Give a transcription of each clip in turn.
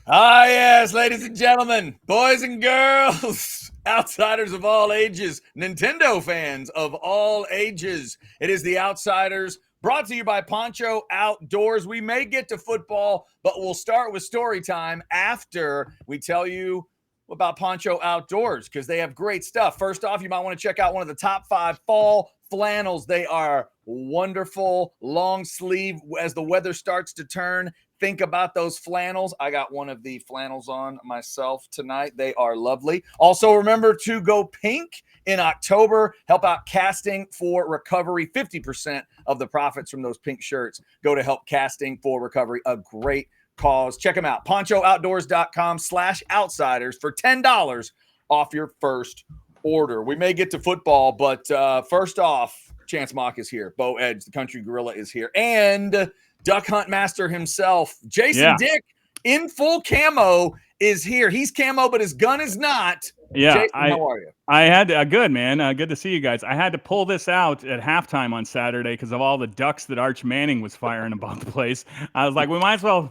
Ah, yes, ladies and gentlemen, boys and girls, outsiders of all ages, Nintendo fans of all ages. It is The Outsiders, brought to you by Poncho Outdoors. We may get to football, but we'll start with story time after we tell you about Poncho Outdoors because they have great stuff. First off, you might want to check out one of the top 5 fall flannels. They are wonderful, long sleeve as the weather starts to turn. Think about those flannels. I got one of the flannels on myself tonight. They are lovely. Also, remember to go pink in October. Help out Casting for Recovery. 50% of the profits from those pink shirts go to help Casting for Recovery. A great cause. Check them out. PonchoOutdoors.com/outsiders for $10 off your first order. We may get to football, but first off, Chance Mock is here. Bo Edge, the country gorilla, is here. And Duck Hunt Master himself, Jason Dick, in full camo, is here. He's camo, but his gun is not. Yeah, Jason, how are you? I had to, good, man. Good to see you guys. I had to pull this out at halftime on Saturday because of all the ducks that Arch Manning was firing about the place. I was like, we might as well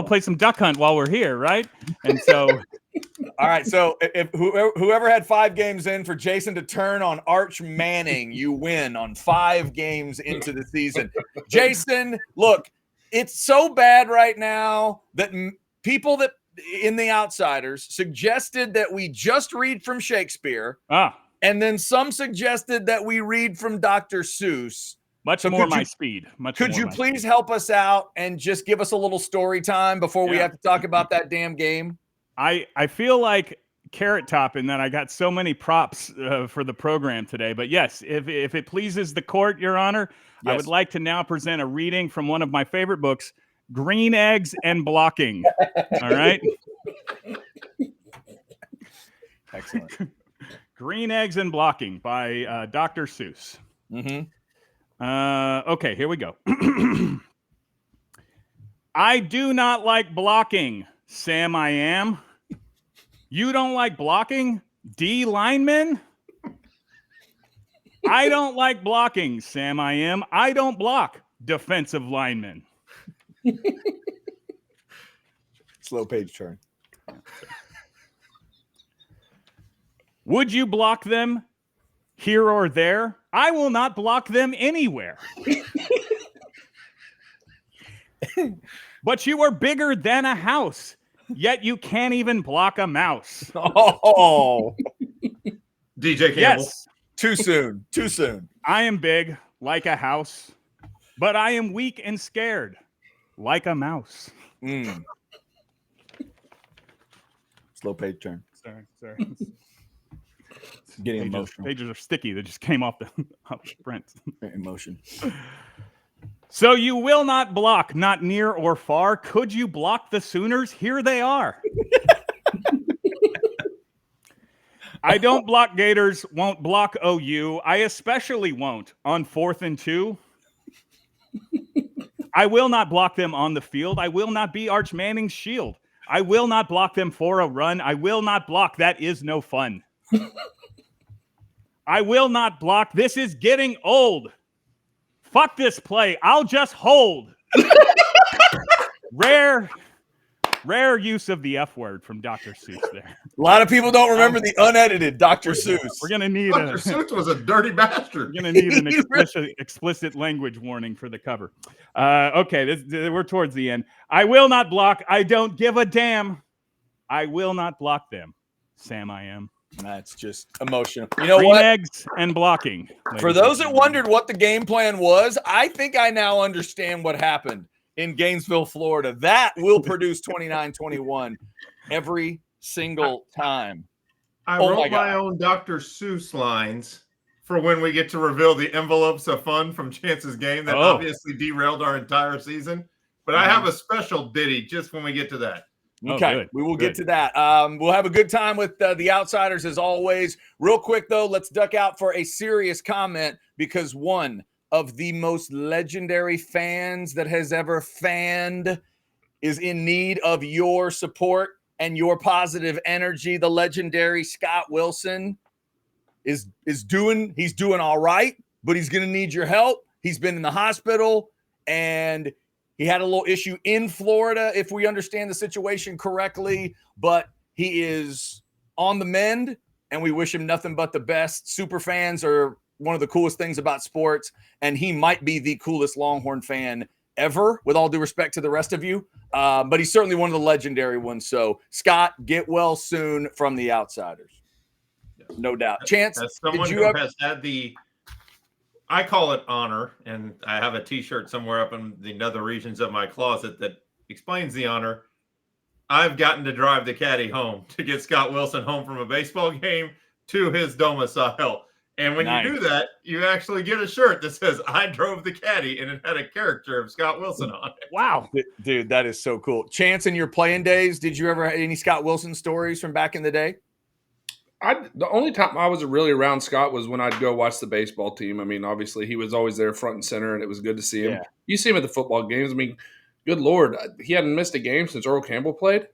play some Duck Hunt while we're here, right? And so. All right, so if whoever had 5 games in for Jason to turn on Arch Manning, you win on 5 games into the season. Jason, look, it's so bad right now that people that in the Outsiders suggested that we just read from Shakespeare, and then some suggested that we read from Dr. Seuss. Much more my speed. Could you please help us out and just give us a little story time before we have to talk about that damn game? I feel like Carrot Top in that I got so many props for the program today. But yes, if it pleases the court, Your Honor, yes. I would like to now present a reading from one of my favorite books, Green Eggs and Blocking. All right? Excellent. Green Eggs and Blocking by Dr. Seuss. Mm-hmm. Okay, here we go. I do not like blocking, Sam I am. You don't like blocking, D lineman? I don't like blocking, Sam I am. I don't block, defensive lineman. Slow page turn. Would you block them here or there? I will not block them anywhere. But you are bigger than a house. Yet you can't even block a mouse. Oh. DJ Campbell. Yes. Too soon. Too soon. I am big, like a house, but I am weak and scared, like a mouse. Slow page turn. Sorry. Getting emotional. Pages are sticky. They just came off the print. Emotion. So you will not block, not near or far. Could you block the Sooners? Here they are. I don't block Gators, won't block OU. I especially won't on 4th and 2. I will not block them on the field. I will not be Arch Manning's shield. I will not block them for a run. I will not block. That is no fun. I will not block. This is getting old. Fuck this play. I'll just hold. Rare use of the F word from Dr. Seuss there. A lot of people don't remember the unedited Dr. Seuss. We're going to need Dr. Seuss was a dirty bastard. We're going to need an explicit language warning for the cover. Okay, we're towards the end. I will not block. I don't give a damn. I will not block them. Sam I am. That's just emotional. You know Green what? Eggs and blocking. For those that wondered what the game plan was, I think I now understand what happened in Gainesville, Florida. That will produce 29-21 every single time. I wrote my own Dr. Seuss lines for when we get to reveal the envelopes of fun from Chance's game that obviously derailed our entire season. But I have a special ditty just when we get to that. Okay, we will get to that. We'll have a good time with the Outsiders as always. Real quick, though, let's duck out for a serious comment because one of the most legendary fans that has ever fanned is in need of your support and your positive energy. The legendary Scott Wilson is doing all right, but he's going to need your help. He's been in the hospital, and He had a little issue in Florida, if we understand the situation correctly, but he is on the mend, and we wish him nothing but the best. Super fans are one of the coolest things about sports, and he might be the coolest Longhorn fan ever, with all due respect to the rest of you. But he's certainly one of the legendary ones. So, Scott, get well soon from the Outsiders. Yes. No doubt. Chance, as someone who has had I call it honor, and I have a T-shirt somewhere up in the nether regions of my closet that explains the honor. I've gotten to drive the caddy home to get Scott Wilson home from a baseball game to his domicile. And when you do that, you actually get a shirt that says, I drove the caddy, and it had a character of Scott Wilson on it. Wow. Dude, that is so cool. Chance, in your playing days, did you ever have any Scott Wilson stories from back in the day? The only time I was really around Scott was when I'd go watch the baseball team. I mean, obviously, he was always there front and center, and it was good to see him. Yeah. You see him at the football games. I mean, good Lord, he hadn't missed a game since Earl Campbell played.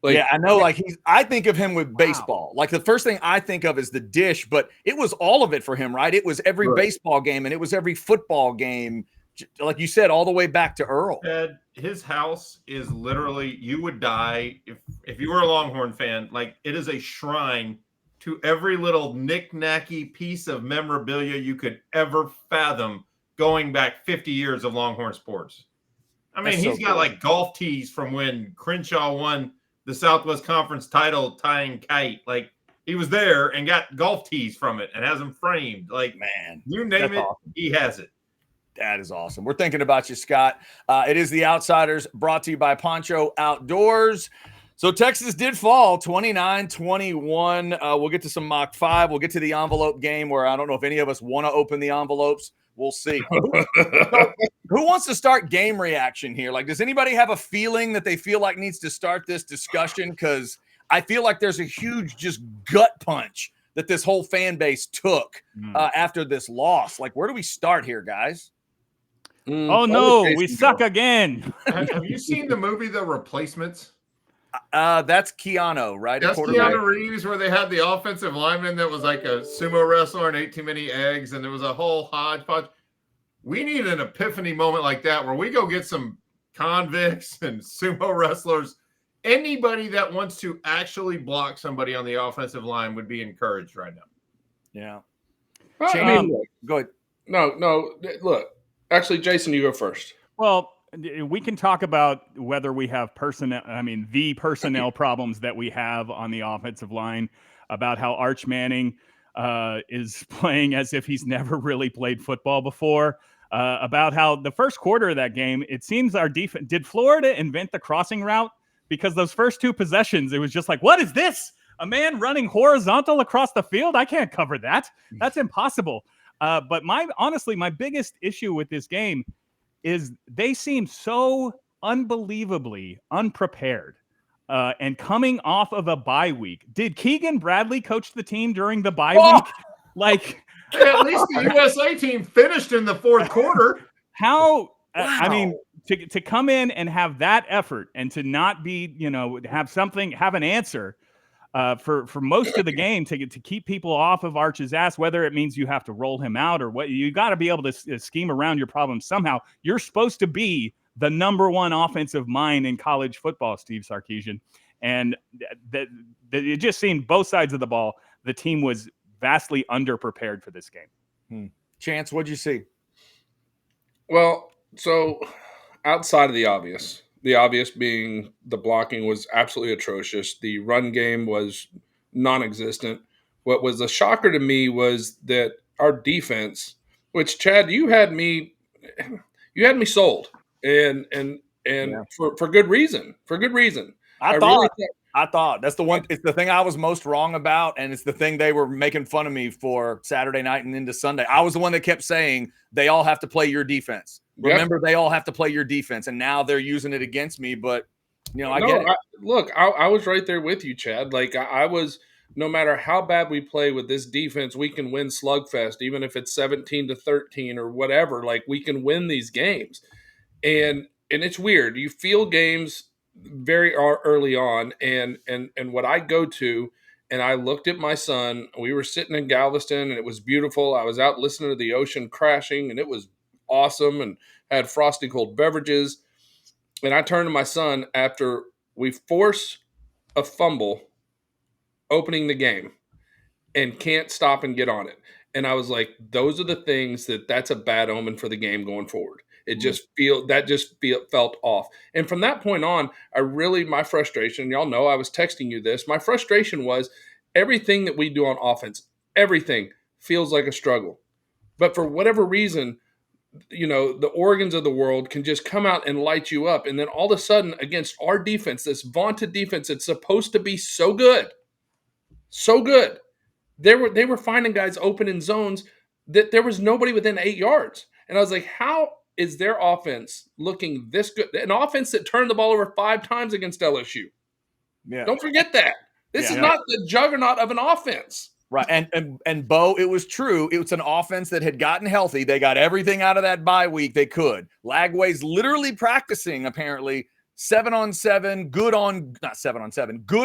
Yeah, I know. Like I think of him with baseball. Like the first thing I think of is the dish, but it was all of it for him, right? It was every baseball game, and it was every football game. Like you said, all the way back to Earl. Ed, his house is literally, you would die if you were a Longhorn fan. Like, it is a shrine to every little knick-knacky piece of memorabilia you could ever fathom going back 50 years of Longhorn sports. I mean, he's got like golf tees from when Crenshaw won the Southwest Conference title tying kite. Like, he was there and got golf tees from it and has them framed. Like, man, you name it, awesome. He has it. That is awesome. We're thinking about you, Scott. It is The Outsiders, brought to you by Poncho Outdoors. So Texas did fall 29-21. We'll get to some Mach 5. We'll get to the envelope game where I don't know if any of us want to open the envelopes. We'll see. Who wants to start game reaction here? Like, does anybody have a feeling that they feel like needs to start this discussion? Because I feel like there's a huge just gut punch that this whole fan base took after this loss. Like, where do we start here, guys? Oh, no, we suck again. Have you seen the movie The Replacements? That's Keanu, right? That's Keanu Reeves, where they had the offensive lineman that was like a sumo wrestler and ate too many eggs, and there was a whole hodgepodge. We need an epiphany moment like that where we go get some convicts and sumo wrestlers. Anybody that wants to actually block somebody on the offensive line would be encouraged right now. Yeah. Well, I mean, go ahead. No. Look, actually, Jason, you go first. Well, we can talk about whether we have the personnel problems that we have on the offensive line, about how Arch Manning is playing as if he's never really played football before, about how the first quarter of that game, it seems our defense, did Florida invent the crossing route? Because those first two possessions, it was just like, what is this? A man running horizontal across the field? I can't cover that. That's impossible. But honestly, my biggest issue with this game is they seem so unbelievably unprepared and coming off of a bye week. Did Keegan Bradley coach the team during the bye week? Like, at least the USA team finished in the fourth quarter. How? Wow. I mean, to come in and have that effort and to not be, have an answer for most of the game to keep people off of Arch's ass, whether it means you have to roll him out or what, you got to be able to scheme around your problem somehow. You're supposed to be the number one offensive mind in college football, Steve Sarkisian. And that it just seemed both sides of the ball, the team was vastly underprepared for this game. Chance, what'd you see? Well, so outside of the obvious being the blocking was absolutely atrocious. The run game was non-existent. What was a shocker to me was that our defense, which Chad, you had me sold, and yeah. for good reason. For good reason. I thought that's the one. It's the thing I was most wrong about, and it's the thing they were making fun of me for Saturday night and into Sunday. I was the one that kept saying they all have to play your defense. Remember, they all have to play your defense, and now they're using it against me. But I get it. I was right there with you, Chad. Like I was. No matter how bad we play with this defense, we can win slugfest, even if it's 17-13 or whatever. Like we can win these games, and it's weird. You feel games very early on, and what I go to, and I looked at my son. We were sitting in Galveston, and it was beautiful. I was out listening to the ocean crashing, and it was awesome, and had frosty cold beverages. And I turned to my son after we force a fumble opening the game and can't stop and get on it. And I was like, those are the things that's a bad omen for the game going forward. It just felt off. And from that point on, my frustration, y'all know I was texting you this. My frustration was everything that we do on offense, everything feels like a struggle. But for whatever reason, the Oregons of the world can just come out and light you up. And then all of a sudden against our defense, this vaunted defense, it's supposed to be so good. They were finding guys open in zones that there was nobody within 8 yards. And I was like, how is their offense looking this good? An offense that turned the ball over 5 times against LSU. Yeah. Don't forget that. This is not the juggernaut of an offense. Right. And Bo, it was true. It was an offense that had gotten healthy. They got everything out of that bye week they could. Lagway's literally practicing, apparently, 7-on-7, good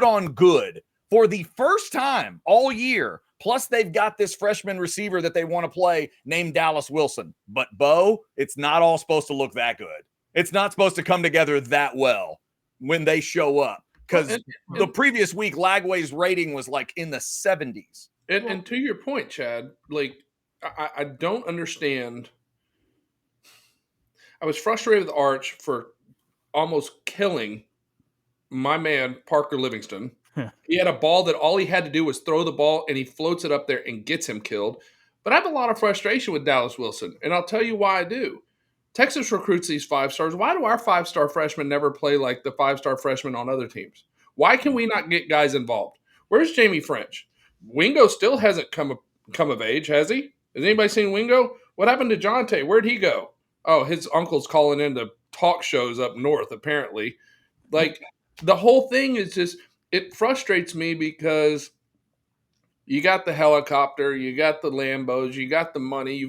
on good for the first time all year. Plus, they've got this freshman receiver that they want to play named Dallas Wilson. But, Bo, it's not all supposed to look that good. It's not supposed to come together that well when they show up. Because the previous week, Lagway's rating was like in the 70s. And to your point, Chad, like, I don't understand. I was frustrated with Arch for almost killing my man, Parker Livingston. He had a ball that all he had to do was throw the ball, and he floats it up there and gets him killed. But I have a lot of frustration with Dallas Wilson, and I'll tell you why I do. Texas recruits these 5-stars. Why do our 5-star freshmen never play like the 5-star freshmen on other teams? Why can we not get guys involved? Where's Jamie French? Wingo still hasn't come of age, has he? Has anybody seen Wingo? What happened to Jonte? Where'd he go? Oh, his uncle's calling into talk shows up north, apparently. Like, the whole thing is just, it frustrates me because you got the helicopter, you got the Lambos, you got the money,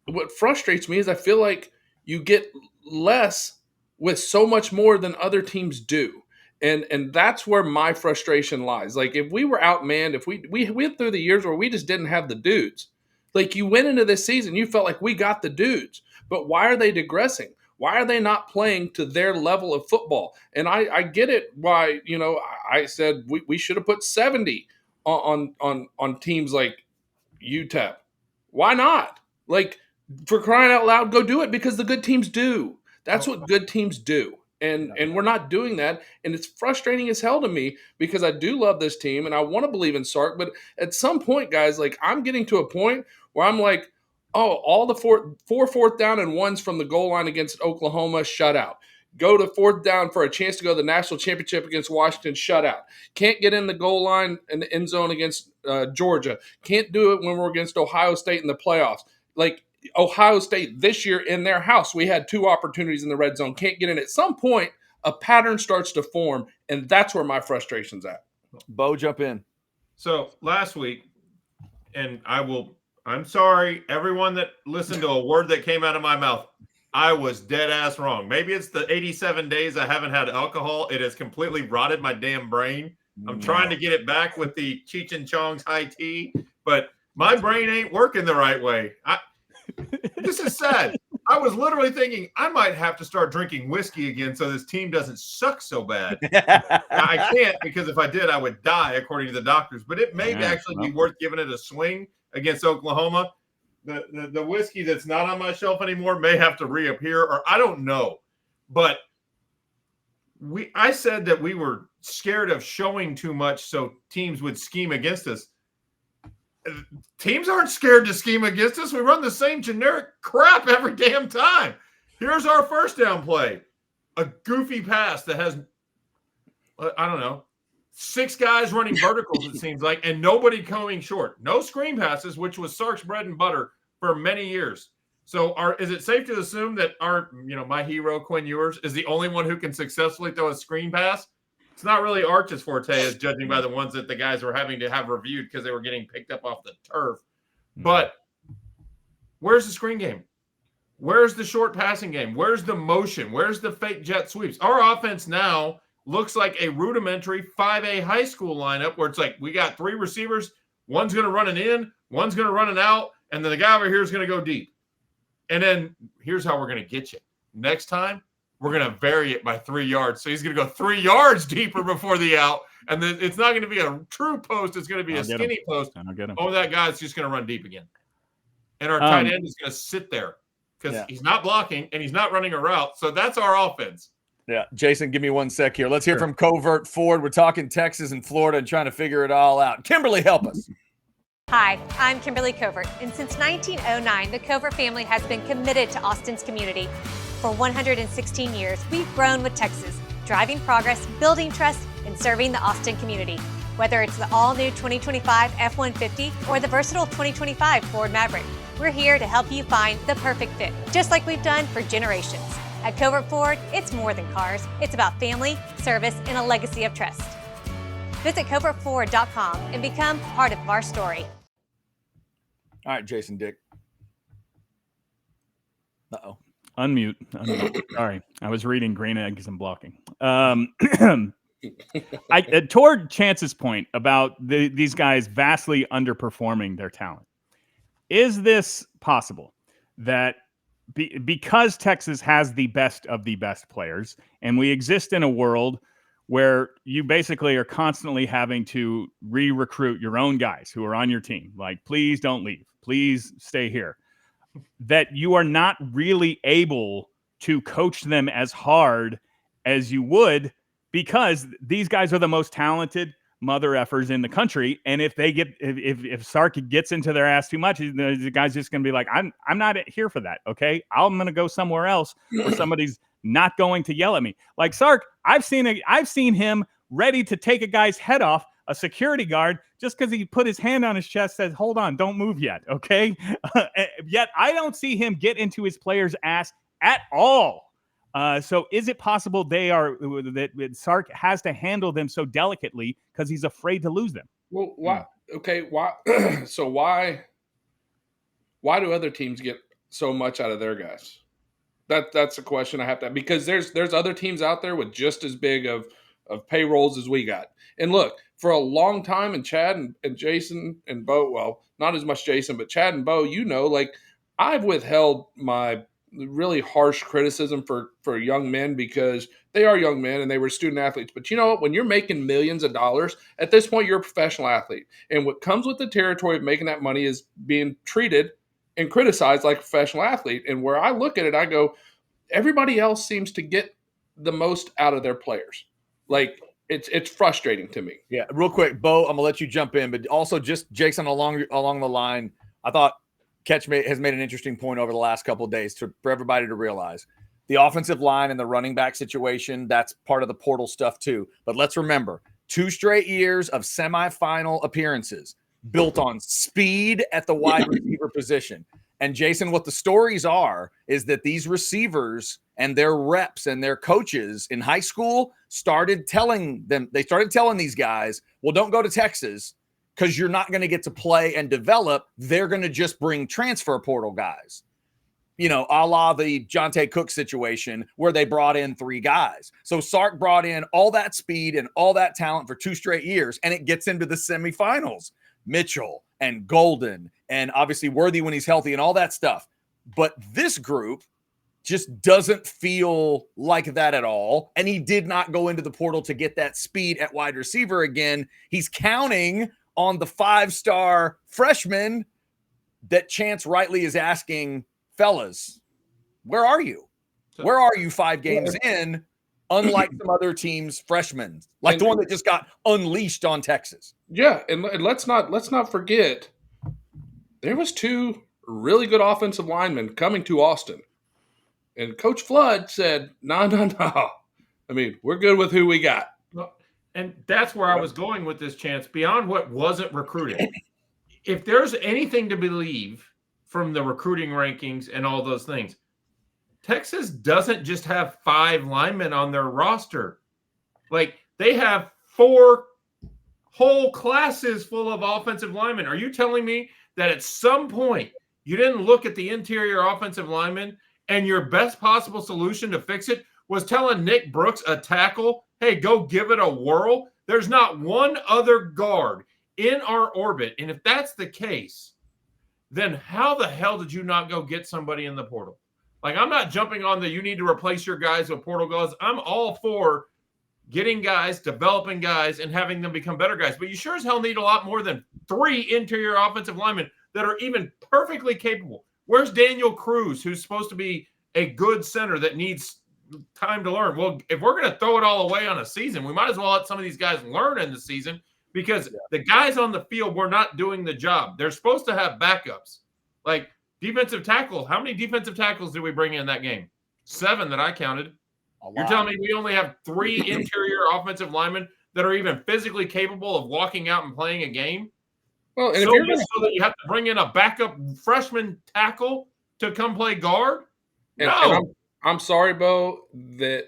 what frustrates me is I feel like you get less with so much more than other teams do. And that's where my frustration lies. Like, if we were outmanned, if we went through the years where we just didn't have the dudes, like, you went into this season, you felt like we got the dudes, but why are they digressing? Why are they not playing to their level of football? And I get it why, I said we should have put 70 on teams like UTEP. Why not? Like, for crying out loud, go do it, because the good teams do. That's what good teams do. And we're not doing that. And it's frustrating as hell to me, because I do love this team and I want to believe in Sark. But at some point, guys, like, I'm getting to a point where I'm like, oh, all the fourth down and ones from the goal line against Oklahoma, shutout. Go to 4th down for a chance to go to the national championship against Washington, shutout. Can't get in the goal line in the end zone against Georgia. Can't do it when we're against Ohio State in the playoffs. Like, Ohio State this year in their house, we had 2 opportunities in the red zone. Can't get in. At some point, a pattern starts to form, and that's where my frustration's at. Bo, jump in. So last week, and I'm sorry, everyone that listened to a word that came out of my mouth, I was dead ass wrong. Maybe it's the 87 days I haven't had alcohol. It has completely rotted my damn brain. I'm trying to get it back with the Cheech and Chong's high tea, but my brain ain't working the right way. This is sad. I was literally thinking I might have to start drinking whiskey again so this team doesn't suck so bad. I can't, because if I did, I would die, according to the doctors. But it may actually be worth giving it a swing against Oklahoma. The whiskey that's not on my shelf anymore may have to reappear, or I don't know. But I said that we were scared of showing too much so teams would scheme against us. Teams aren't scared to scheme against us. We run the same generic crap every damn time. Here's our first down play. A goofy pass that has, I don't know, 6 guys running verticals, it seems like, and nobody coming short. No screen passes, which was Sark's bread and butter for many years. So is it safe to assume that my hero, Quinn Ewers, is the only one who can successfully throw a screen pass? It's not really Arch's forte, as judging by the ones that the guys were having to have reviewed because they were getting picked up off the turf. But where's the screen game? Where's the short passing game? Where's the motion? Where's the fake jet sweeps? Our offense now looks like a rudimentary 5A high school lineup where it's like we got 3 receivers. One's going to run an in, one's going to run an out, and then the guy over here is going to go deep. And then here's how we're going to get you. Next time, we're going to vary it by 3 yards. So he's going to go 3 yards deeper before the out. And then it's not going to be a true post. It's going to be a skinny post. I'll get him. Oh, that guy's just going to run deep again. And our tight end is going to sit there because he's not blocking and he's not running a route. So that's our offense. Yeah. Jason, give me 1 sec here. Let's hear from Covert Ford. We're talking Texas and Florida and trying to figure it all out. Kimberly, help us. Hi, I'm Kimberly Covert, and since 1909, the Covert family has been committed to Austin's community. For 116 years, we've grown with Texas, driving progress, building trust, and serving the Austin community. Whether it's the all-new 2025 F-150 or the versatile 2025 Ford Maverick, we're here to help you find the perfect fit, just like we've done for generations. At Covert Ford, it's more than cars. It's about family, service, and a legacy of trust. Visit covertford.com and become part of our story. All right, Jason Dick. Uh-oh. Unmute. Sorry. I was reading Green Eggs and Blocking. Toward Chance's point about these guys vastly underperforming their talent, is this possible that because Texas has the best of the best players and we exist in a world where you basically are constantly having to re-recruit your own guys who are on your team, like, please don't leave, please stay here, that you are not really able to coach them as hard as you would, because these guys are the most talented mother effers in the country. And if they get, if Sark gets into their ass too much, the guy's just going to be like, I'm not here for that. Okay. I'm going to go somewhere else where somebody's not going to yell at me. Like Sark, I've seen him ready to take a guy's head off, a security guard, just because he put his hand on his chest, says, hold on, don't move yet. Okay. Yet I don't see him get into his player's ass at all. So is it possible that Sark has to handle them so delicately because he's afraid to lose them? Well, why? Okay, why? So why do other teams get so much out of their guys? That's a question I have to have, because there's other teams out there with just as big of payrolls as we got. And look, for a long time, and Chad and Jason and Bo, well, not as much Jason, but Chad and Bo, like I've withheld my really harsh criticism for young men because they are young men and they were student athletes. But you know what? When you're making millions of dollars, at this point, you're a professional athlete. And what comes with the territory of making that money is being treated and criticized like a professional athlete. And where I look at it, I go, everybody else seems to get the most out of their players. Like, it's frustrating to me. Yeah, real quick, Bo, I'm going to let you jump in. But also just Jason along the line, I thought Ketch has made an interesting point over the last couple of days for everybody to realize the offensive line and the running back situation. That's part of the portal stuff too. But let's remember, 2 straight years of semifinal appearances built on speed at the wide receiver position. And Jason, what the stories are is that these receivers and their reps and their coaches in high school started telling these guys, well, don't go to Texas, because you're not going to get to play and develop. They're going to just bring transfer portal guys, a la the Jonte Cook situation where they brought in 3 guys. So Sark brought in all that speed and all that talent for 2 straight years, and it gets into the semifinals. Mitchell and Golden and obviously Worthy when he's healthy and all that stuff. But this group just doesn't feel like that at all. And he did not go into the portal to get that speed at wide receiver again. He's counting on the 5-star freshman that Chance rightly is asking, fellas, where are you? Where are you 5 games in, unlike some other teams' freshmen, like the one that just got unleashed on Texas? Yeah, and let's not forget, there was 2 really good offensive linemen coming to Austin. And Coach Flood said, no. I mean, we're good with who we got. And that's where I was going with this, Chance, beyond what wasn't recruited. If there's anything to believe from the recruiting rankings and all those things, Texas doesn't just have 5 linemen on their roster. Like, they have 4 whole classes full of offensive linemen. Are you telling me that at some point you didn't look at the interior offensive linemen and your best possible solution to fix it was telling Nick Brooks, a tackle, hey, go give it a whirl? There's not one other guard in our orbit. And if that's the case, then how the hell did you not go get somebody in the portal? Like, I'm not jumping on you need to replace your guys with portal guys. I'm all for getting guys, developing guys, and having them become better guys. But you sure as hell need a lot more than 3 interior offensive linemen that are even perfectly capable. Where's Daniel Cruz, who's supposed to be a good center that needs time to learn? Well, if we're going to throw it all away on a season, we might as well let some of these guys learn in the season, because the guys on the field were not doing the job. They're supposed to have backups. Like defensive tackle. How many defensive tackles did we bring in that game? 7 that I counted. You're telling me we only have 3 interior offensive linemen that are even physically capable of walking out and playing a game? Well, and so that you have to bring in a backup freshman tackle to come play guard? No. And I'm sorry, Bo, that,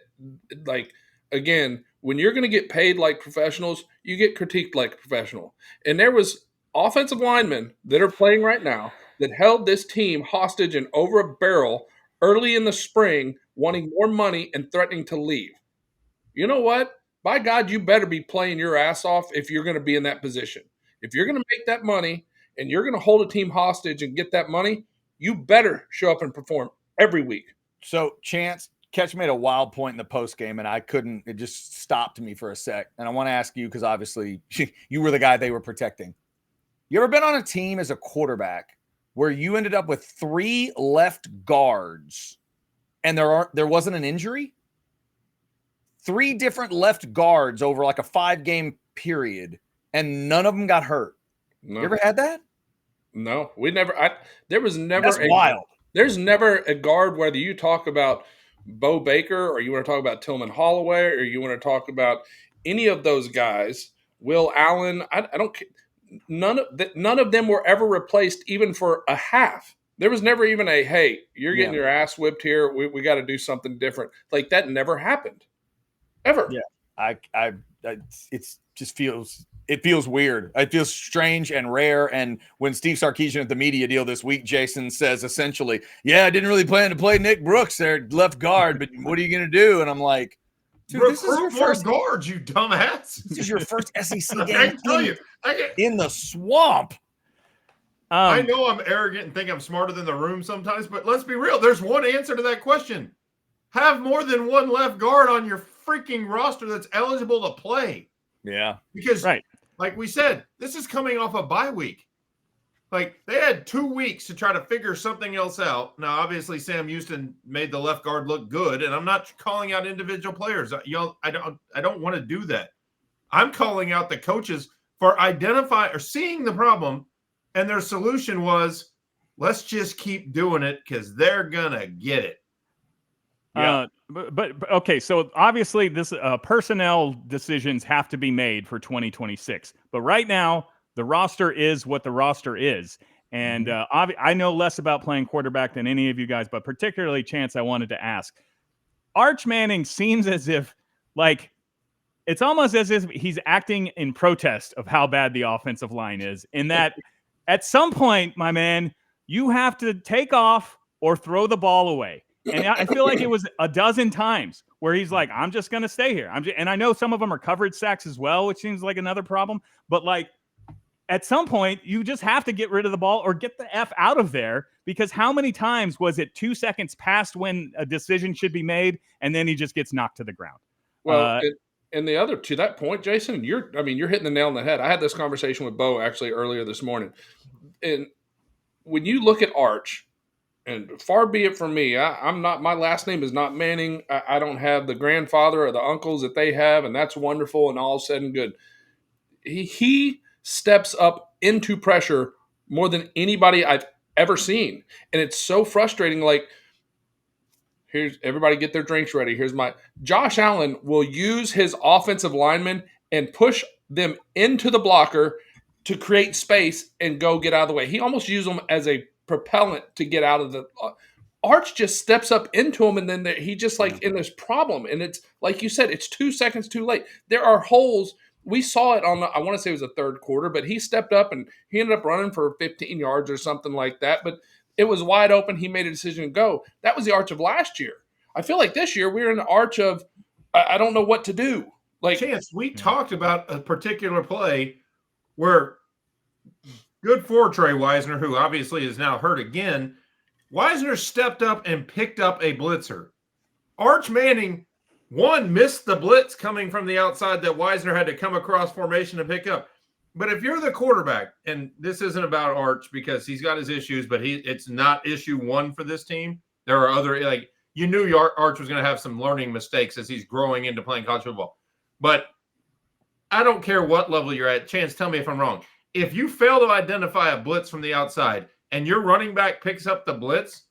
like, again, when you're going to get paid like professionals, you get critiqued like a professional. And there was offensive linemen that are playing right now that held this team hostage and over a barrel early in the spring, wanting more money and threatening to leave. You know what? By God, you better be playing your ass off if you're going to be in that position. If you're going to make that money and you're going to hold a team hostage and get that money, you better show up and perform every week. So, Chance, Catch made a wild point in the post game, and I couldn't. It just stopped me for a sec. And I want to ask you, because obviously you were the guy they were protecting. You ever been on a team as a quarterback where you ended up with 3 left guards and there wasn't an injury? 3 different left guards over like a 5-game period, and none of them got hurt. No. You ever had that? No, we never. There was never. That's wild. There's never a guard, whether you talk about Bo Baker or you want to talk about Tillman Holloway or you want to talk about any of those guys, Will Allen. I don't. None of them were ever replaced, even for a half. There was never even a, hey, you're getting your ass whipped here. We got to do something different. Like, that never happened, ever. Yeah, it feels weird. It feels strange and rare. And when Steve Sarkisian at the media deal this week, Jason says essentially, I didn't really plan to play Nick Brooks there, left guard, but what are you going to do? And I'm like, dude, this is your first guard, you dumbass. This is your first SEC game in the swamp. I know I'm arrogant and think I'm smarter than the room sometimes, but let's be real. There's one answer to that question. Have more than one left guard on your freaking roster that's eligible to play. Yeah. Because, like we said, this is coming off a bye week. Like, they had 2 weeks to try to figure something else out. Now, obviously, Sam Houston made the left guard look good, and I'm not calling out individual players. I don't want to do that. I'm calling out the coaches for identifying or seeing the problem, and their solution was, let's just keep doing it because they're gonna get it. Yeah. But okay, so obviously this personnel decisions have to be made for 2026. But right now, the roster is what the roster is. And I know less about playing quarterback than any of you guys, but particularly Chance, I wanted to ask. Arch Manning seems as if, like, it's almost as if he's acting in protest of how bad the offensive line is. In that, at some point, my man, you have to take off or throw the ball away. And I feel like it was a dozen times where he's like, I'm just going to stay here. And I know some of them are coverage sacks as well, which seems like another problem. But, like, at some point, you just have to get rid of the ball or get the F out of there, because how many times was it 2 seconds past when a decision should be made, and then he just gets knocked to the ground? Well, and the other, to that point, Jason, you're hitting the nail on the head. I had this conversation with Bo actually earlier this morning. And when you look at Arch, and far be it from me, I'm not. My last name is not Manning. I don't have the grandfather or the uncles that they have, and that's wonderful and all said and good. He steps up into pressure more than anybody I've ever seen, and it's so frustrating. Like, here's everybody get their drinks ready. Here's my Josh Allen will use his offensive linemen and push them into the blocker to create space and go get out of the way. He almost used them as a propellant to get out of the Arch just steps up into him, and then he just like in this problem. And it's like you said, it's 2 seconds too late. There are holes. We saw it on I want to say it was the third quarter, but he stepped up and he ended up running for 15 yards or something like that. But it was wide open. He made a decision to go. That was the Arch of last year. I feel like this year we're in the Arch of I don't know what to do. Like, Chance, we talked about a particular play where good for Trey Wisner, who obviously is now hurt again, Wisner stepped up and picked up a blitzer. Arch Manning, one, missed the blitz coming from the outside that Wisner had to come across formation to pick up. But if you're the quarterback, and this isn't about Arch because he's got his issues, but it's not issue one for this team. There are other, like, you knew Arch was going to have some learning mistakes as he's growing into playing college football. But I don't care what level you're at. Chance, tell me if I'm wrong. If you fail to identify a blitz from the outside and your running back picks up the blitz,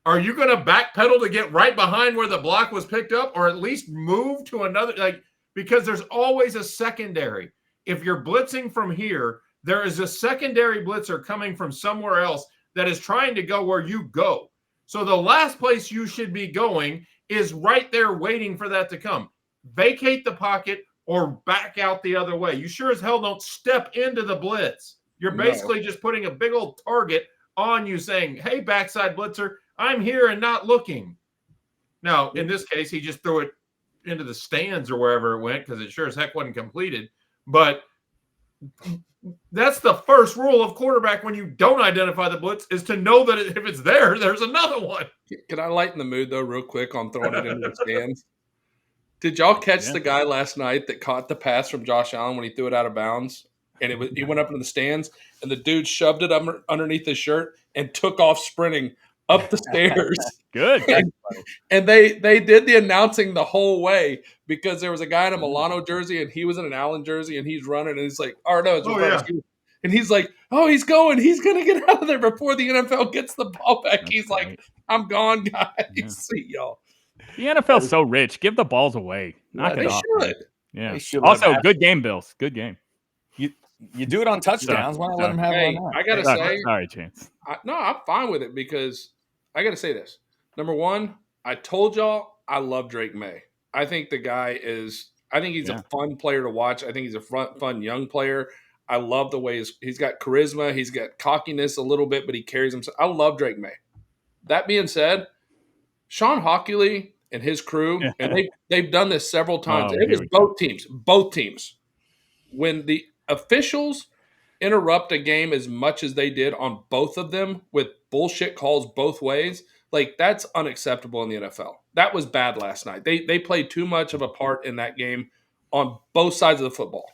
are you going to backpedal to get right behind where the block was picked up, or at least move to another? Because there's always a secondary. If you're blitzing from here, there is a secondary blitzer coming from somewhere else that is trying to go where you go. So the last place you should be going is right there waiting for that to come. Vacate the pocket or back out the other way. You sure as hell don't step into the blitz. You're basically just putting a big old target on you saying, hey, backside blitzer, I'm here and not looking. Now, in this case, he just threw it into the stands or wherever it went because it sure as heck wasn't completed. But that's the first rule of quarterback when you don't identify the blitz, is to know that if it's there, there's another one. Can I lighten the mood, though, real quick on throwing it into the stands? Did y'all catch the guy last night that caught the pass from Josh Allen when he threw it out of bounds? And he went up into the stands, and the dude shoved it up underneath his shirt and took off sprinting up the stairs. Good. And they did the announcing the whole way because there was a guy in a Milano jersey and he was in an Allen jersey and he's running and he's like, and he's like, oh, he's going to get out of there before the NFL gets the ball back. That's he's right. like, I'm gone, guys. Yeah. See y'all. The NFL's so rich. Give the balls away. Knock it They off. should. Yeah. They should Also, have good game, Bills. Good game. You do it on touchdowns. Why not let them have Hey, it on that? I gotta say, sorry, Chance. I'm fine with it because I gotta say this. Number one, I told y'all I love Drake May. I think the guy is. I think he's a fun player to watch. I think he's a fun young player. I love the way he's got charisma. He's got cockiness a little bit, but he carries himself. I love Drake May. That being said, Sean Hockley and his crew, and they've done this several times. It was both teams. When the officials interrupt a game as much as they did on both of them with bullshit calls both ways, like, that's unacceptable in the NFL. That was bad last night. They played too much of a part in that game on both sides of the football.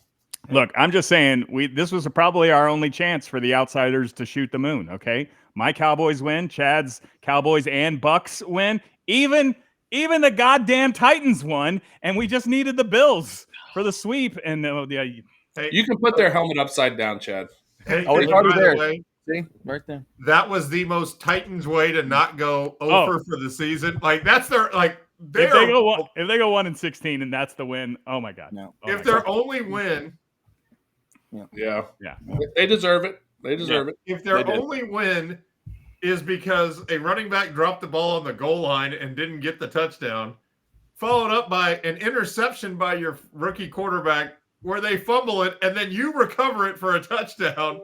Look, I'm just saying, this was probably our only chance for the outsiders to shoot the moon, okay? My Cowboys win, Chad's Cowboys and Bucks win. Even the goddamn Titans won, and we just needed the Bills for the sweep. And you can put their helmet upside down, Chad. Hey, it's already there. Way, See, right there. that was the most Titans way to not go over for the season. Like, that's their if they go 1-16 and that's the win. Oh my God! No. Oh if their only win, yeah, they deserve it. They deserve it. If their only win is because a running back dropped the ball on the goal line and didn't get the touchdown, followed up by an interception by your rookie quarterback where they fumble it and then you recover it for a touchdown,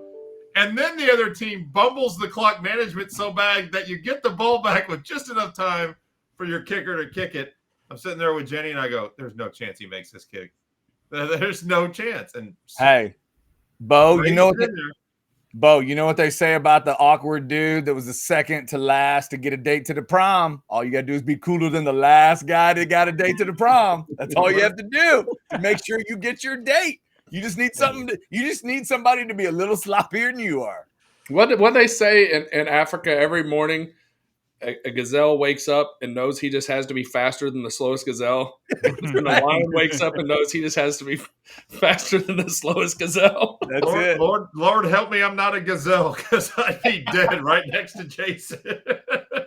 and then the other team bumbles the clock management so bad that you get the ball back with just enough time for your kicker to kick it. I'm sitting there with Jenny and I go, there's no chance he makes this kick. There's no chance. And hey, Bo, you know what they say about the awkward dude that was the second to last to get a date to the prom? All you got to do is be cooler than the last guy that got a date to the prom. That's all you have to do to make sure you get your date. You just need somebody to be a little sloppier than you are. What they say in Africa every morning, a gazelle wakes up and knows he just has to be faster than the slowest gazelle. And a lion wakes up and knows he just has to be faster than the slowest gazelle. That's it. Lord help me, I'm not a gazelle because I'd be dead right next to Jason.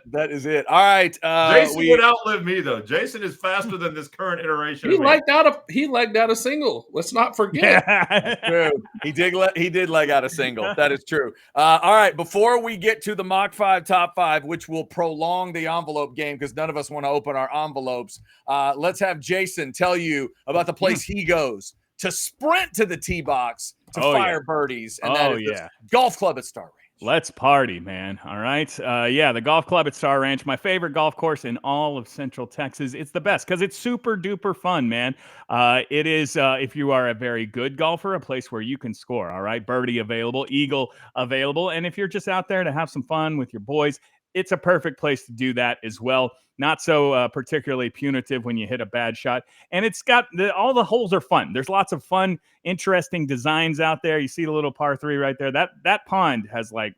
That is it. All right. Jason would outlive me, though. Jason is faster than this current iteration. He legged out a single. Let's not forget. True. He did leg out a single. That is true. All right. Before we get to the Mach 5 top 5, which will prolong the envelope game because none of us want to open our envelopes, let's have Jason tell you about the place he goes to sprint to the tee box to fire birdies. And that is the golf club at Star Ranch. Let's party, man. All right. The golf club at Star Ranch, my favorite golf course in all of Central Texas. It's the best because it's super duper fun, man. It is, if you are a very good golfer, a place where you can score. All right. Birdie available, eagle available. And if you're just out there to have some fun with your boys, it's a perfect place to do that as well. Not so particularly punitive when you hit a bad shot. And it's got all the holes are fun. There's lots of fun, interesting designs out there. You see the little par 3 right there. That pond has like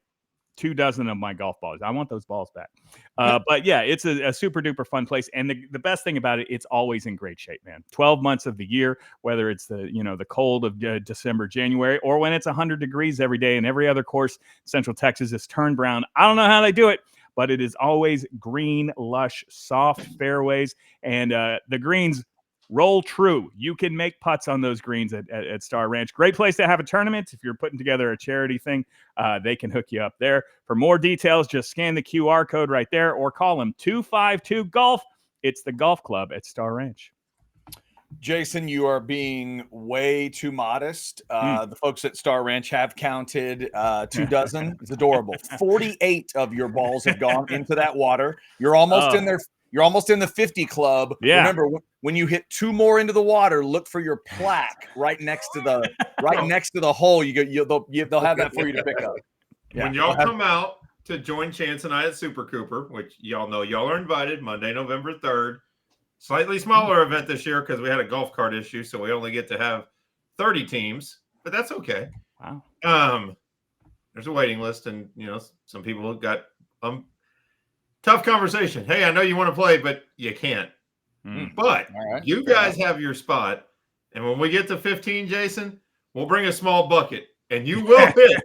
24 of my golf balls. I want those balls back. But yeah, it's a super duper fun place. And the best thing about it, it's always in great shape, man. 12 months of the year, whether it's the cold of December, January, or when it's 100 degrees every day, and every other course, Central Texas is turned brown. I don't know how they do it, but it is always green, lush, soft fairways. And the greens roll true. You can make putts on those greens at Star Ranch. Great place to have a tournament. If you're putting together a charity thing, they can hook you up there. For more details, just scan the QR code right there or call them 252-GOLF. It's the golf club at Star Ranch. Jason, you are being way too modest. The folks at Star Ranch have counted 24. It's adorable. 48 of your balls have gone into that water. You're almost in there. You're almost in the 50 club. Yeah. Remember, when you hit 2 more into the water, look for your plaque right next to the hole. They'll have that for you to pick up. Yeah. When y'all come out to join Chance and I at Super Cooper, which y'all know y'all are invited, Monday, November 3rd. Slightly smaller event this year because we had a golf cart issue, so we only get to have 30 teams, but that's okay. Wow. There's a waiting list, and some people got tough conversation. Hey, I know you want to play, but you can't. But you guys have your spot, and when we get to 15, Jason, we'll bring a small bucket, and you will hit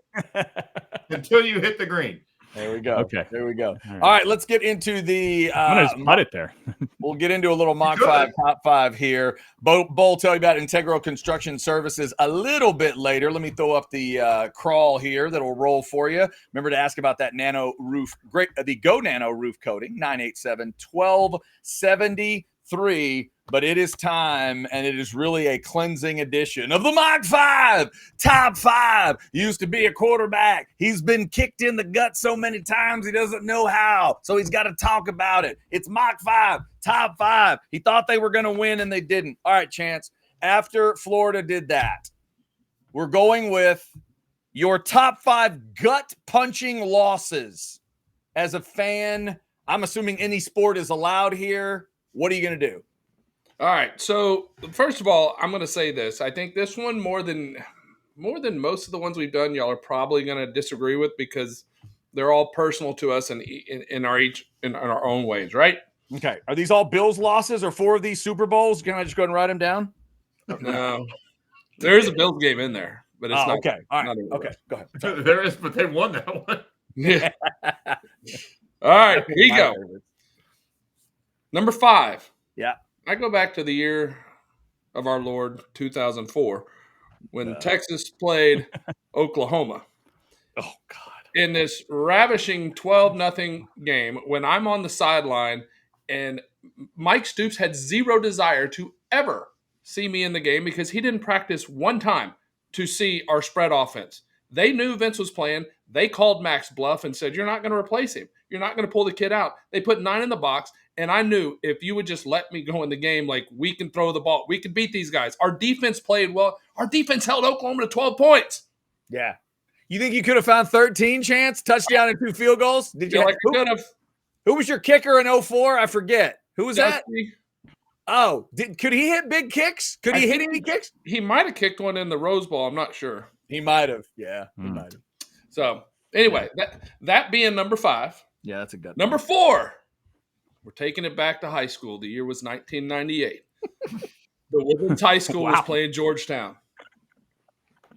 until you hit the green. There we go. Okay. There we go. All right, let's get into the. I'm gonna just put it there. We'll get into a little Mach 5 top 5 here. Bo tell you about Integral Construction Services a little bit later. Let me throw up the crawl here that'll roll for you. Remember to ask about that nano roof, the Go Nano roof coating, 987-1273. But it is time, and it is really a cleansing edition of the Mach 5 Top 5. Used to be a quarterback. He's been kicked in the gut so many times he doesn't know how, so he's got to talk about it. It's Mach 5 Top 5. He thought they were going to win, and they didn't. All right, Chance. After Florida did that, we're going with your top 5 gut-punching losses. As a fan, I'm assuming any sport is allowed here. What are you going to do? All right. So first of all, I'm going to say this. I think this one more than most of the ones we've done, y'all are probably going to disagree with because they're all personal to us and in our own ways, right? Okay. Are these all Bills losses or 4 of these Super Bowls? Can I just go ahead and write them down? No. There is a Bills game in there, but it's not. Okay. All right. Okay. Go ahead. Sorry. There is, but they won that one. Yeah. All right. Here you go. Number 5. Yeah. I go back to the year of our Lord, 2004, when Texas played Oklahoma. Oh, God. In this ravishing 12-0 game, when I'm on the sideline, and Mike Stoops had zero desire to ever see me in the game because he didn't practice one time to see our spread offense. They knew Vince was playing. They called Max bluff and said, "You're not going to replace him. You're not going to pull the kid out." They put 9 in the box. And I knew if you would just let me go in the game, like we can throw the ball, we can beat these guys. Our defense played well. Our defense held Oklahoma to 12 points. Yeah. You think you could have found 13, Chance? Touchdown and 2 field goals? Did you? Who was your kicker in 04? I forget. Who was that? Oh, could he hit big kicks? Could he hit any kicks? He might have kicked one in the Rose Bowl. I'm not sure. He might have. Yeah, he might have. So anyway, that being number 5. Yeah, that's a good number 4. We're taking it back to high school. The year was 1998. The Woodlands High School was playing Georgetown.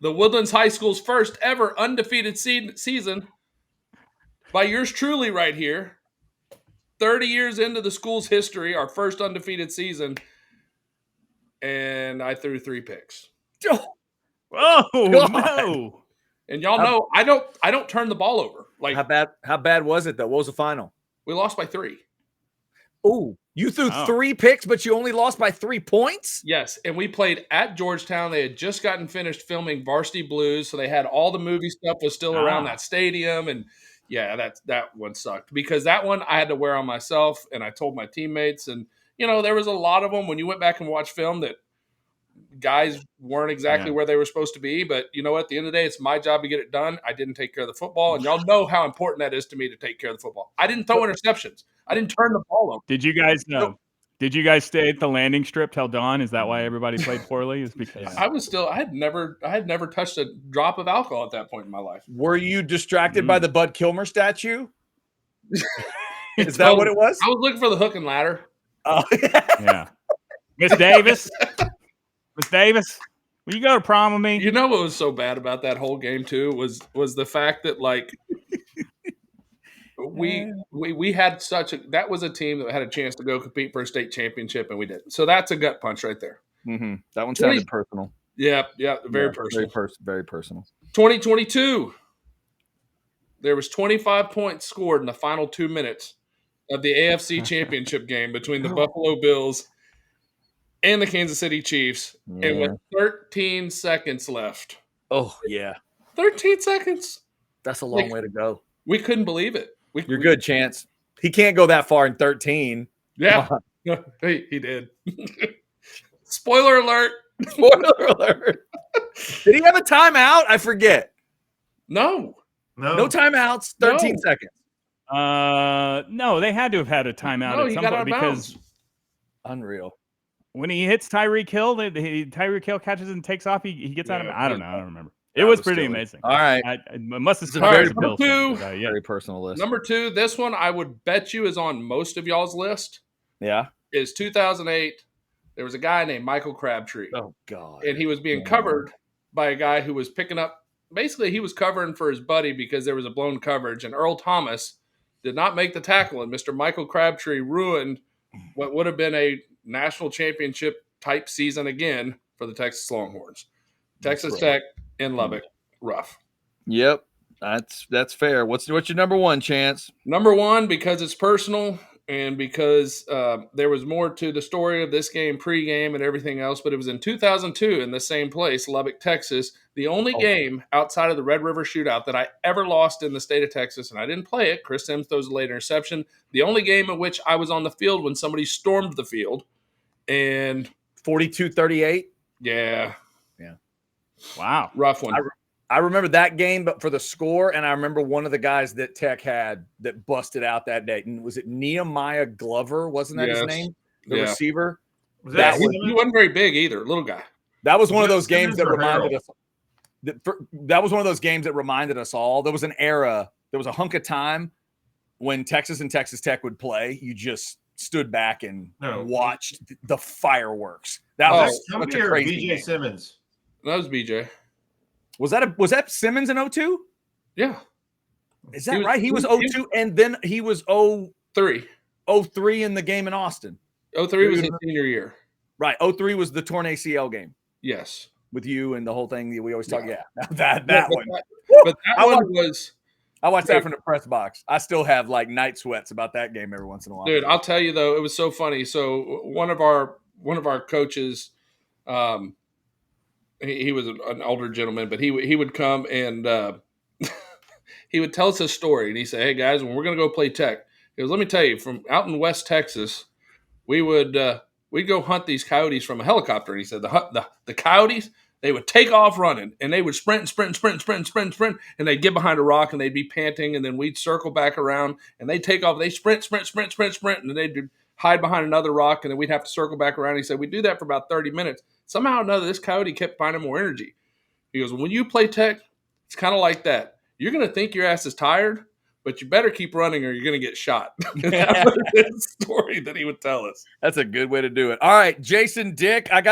The Woodlands High School's first ever undefeated season by yours truly right here. 30 years into the school's history, our first undefeated season, and I threw 3 picks. Oh, no. And y'all know I don't turn the ball over. Like how bad was it though? What was the final? We lost by 3. Oh, you threw 3 picks, but you only lost by 3 points? Yes, and we played at Georgetown. They had just gotten finished filming Varsity Blues, so they had all the movie stuff was still around that stadium. And, yeah, that one sucked because that one I had to wear on myself, and I told my teammates. And, there was a lot of them when you went back and watched film that Guys weren't exactly where they were supposed to be, but you know what? At the end of the day, it's my job to get it done. I didn't take care of the football, and y'all know how important that is to me to take care of the football. I didn't throw interceptions. I didn't turn the ball over. Did you guys know? Did you guys stay at the landing strip till dawn? Is that why everybody played poorly? Is because I had never touched a drop of alcohol at that point in my life. Were you distracted by the Bud Kilmer statue? Is that what it was? I was looking for the hook and ladder. Oh, yeah. Miss Davis. Miss Davis, will you go to prom with me? You know what was so bad about that whole game too was the fact that like we had that was a team that had a chance to go compete for a state championship and we didn't. So that's a gut punch right there. Mm-hmm. That one sounded personal. Yeah, very personal. Very personal. 2022. There was 25 points scored in the final 2 minutes of the AFC Championship game between the Buffalo Bills and the Kansas City Chiefs, and with 13 seconds left. Oh, yeah. 13 seconds. That's a long way to go. We couldn't believe it. You're good, Chance. He can't go that far in 13. Yeah. He did. Spoiler alert. Spoiler alert. Did he have a timeout? I forget. No timeouts. 13 seconds. No, they had to have had a timeout at some point because unreal. When he hits Tyreek Hill, Tyreek Hill catches and takes off. He gets out of it. I don't know. I don't remember. It was pretty amazing. All right. I must have been very personal list. Number 2, this one I would bet you is on most of y'all's list. Yeah. Is 2008. There was a guy named Michael Crabtree. Oh, God. And he was being covered by a guy who was picking up. Basically, he was covering for his buddy because there was a blown coverage. And Earl Thomas did not make the tackle. And Mr. Michael Crabtree ruined what would have been a national championship type season again for the Texas Longhorns. Texas Tech in Lubbock, rough. Yep, that's fair. What's your number 1, Chance? Number 1, because it's personal and because there was more to the story of this game pregame and everything else, but it was in 2002 in the same place, Lubbock, Texas, the only game outside of the Red River Shootout that I ever lost in the state of Texas, and I didn't play it. Chris Sims throws a late interception. The only game in which I was on the field when somebody stormed the field. And 42-38? Yeah. Wow. Rough one. I remember that game, but for the score, and I remember one of the guys that Tech had that busted out that day. And was it Nehemiah Glover? Wasn't that his name? The receiver? He wasn't very big either, little guy. That was one of those games that reminded us. That was one of those games that reminded us all. There was an era, there was a hunk of time when Texas and Texas Tech would play. You just stood back and watched the fireworks. That was such a crazy game. Simmons. That was BJ. Was that Simmons in 02? Yeah. Is that right? He was 02 and then he was 03 in the game in Austin. 03 was his senior year. Right. 03 was the torn ACL game. Yes. With you and the whole thing that we always talk. Yeah. That one. But that one was. I watched that from the press box. I still have like night sweats about that game every once in a while. Dude, I'll tell you though, it was so funny. So one of our coaches, he was an older gentleman, but he would come and he would tell us a story, and he said, "Hey guys, when we're gonna go play Tech," he goes, "Let me tell you, from out in West Texas, we'd go hunt these coyotes from a helicopter." And he said the coyotes, they would take off running, and they would sprint, and they'd get behind a rock, and they'd be panting, and then we'd circle back around, and they'd take off. They sprint, and then they'd hide behind another rock, and then we'd have to circle back around. He said we do that for about 30 minutes. Somehow or another, this coyote kept finding more energy. He goes, when you play Tech, it's kind of like that. You're going to think your ass is tired, but you better keep running or you're going to get shot. That was his story that he would tell us. That's a good way to do it. All right, Jason Dick, I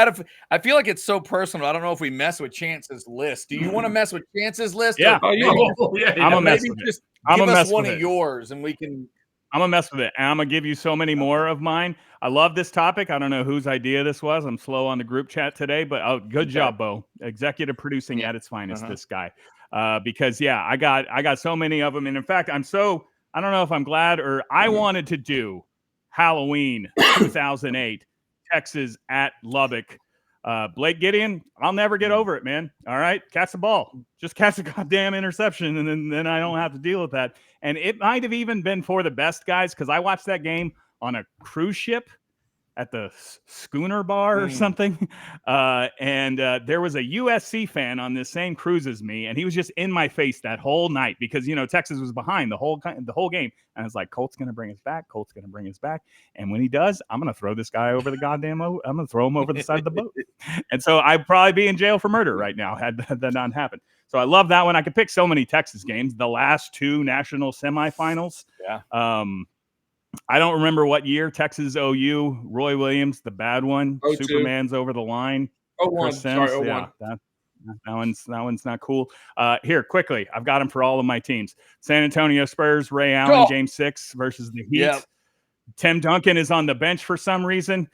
feel like it's so personal. I don't know if we mess with Chance's list. Do you want to mess with Chance's list? Yeah. I'm a mess with it. Just give us one of yours and we can. I'm going to mess with it. And I'm going to give you so many more of mine. I love this topic. I don't know whose idea this was. I'm slow on the group chat today, but good job, Bo. Executive producing at its finest, this guy. Because, I got so many of them. And in fact, I don't know if I'm glad or I wanted to do Halloween 2008, Texas at Lubbock. Blake Gideon, I'll never get over it, man. All right, catch the ball. Just catch a goddamn interception, and then I don't have to deal with that. And it might have even been for the best, guys, because I watched that game on a cruise ship at the Schooner Bar or something. And there was a USC fan on this same cruise as me, and he was just in my face that whole night because, Texas was behind the whole game. And I was like, Colt's going to bring us back. Colt's going to bring us back. And when he does, I'm going to throw this guy over the I'm going to throw him over the side of the boat. And so I'd probably be in jail for murder right now had that not happened. So I love that one. I could pick so many Texas games. The last 2 national semifinals. Yeah. I don't remember what year. Texas OU, Roy Williams, the bad one. 02. Superman's over the line. 01. Sorry, 01. Yeah, that one's not cool. Here, quickly, I've got them for all of my teams. San Antonio Spurs, Ray Allen, Game 6 versus the Heat. Yep. Tim Duncan is on the bench for some reason.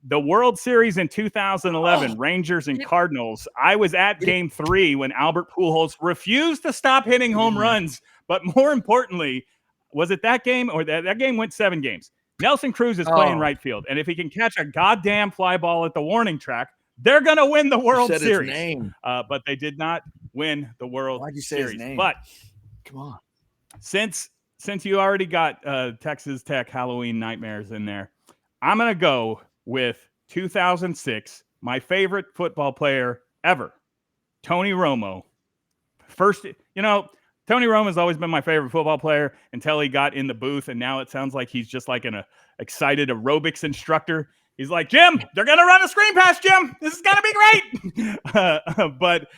The World Series in 2011, Rangers and Cardinals. I was at Game 3 when Albert Pujols refused to stop hitting home runs. But more importantly, was it that game or that game went 7 games? Nelson Cruz is playing right field. And if he can catch a goddamn fly ball at the warning track, they're going to win the World Series. His name. But they did not win the World Why'd you say Series. His name? But come on. Since you already got Texas Tech Halloween Nightmares in there, I'm going to go with 2006, my favorite football player ever, Tony Romo. First, Tony Romo has always been my favorite football player until he got in the booth, and now it sounds like he's just like an excited aerobics instructor. He's like, Jim, they're going to run a screen pass, Jim. This is going to be great. But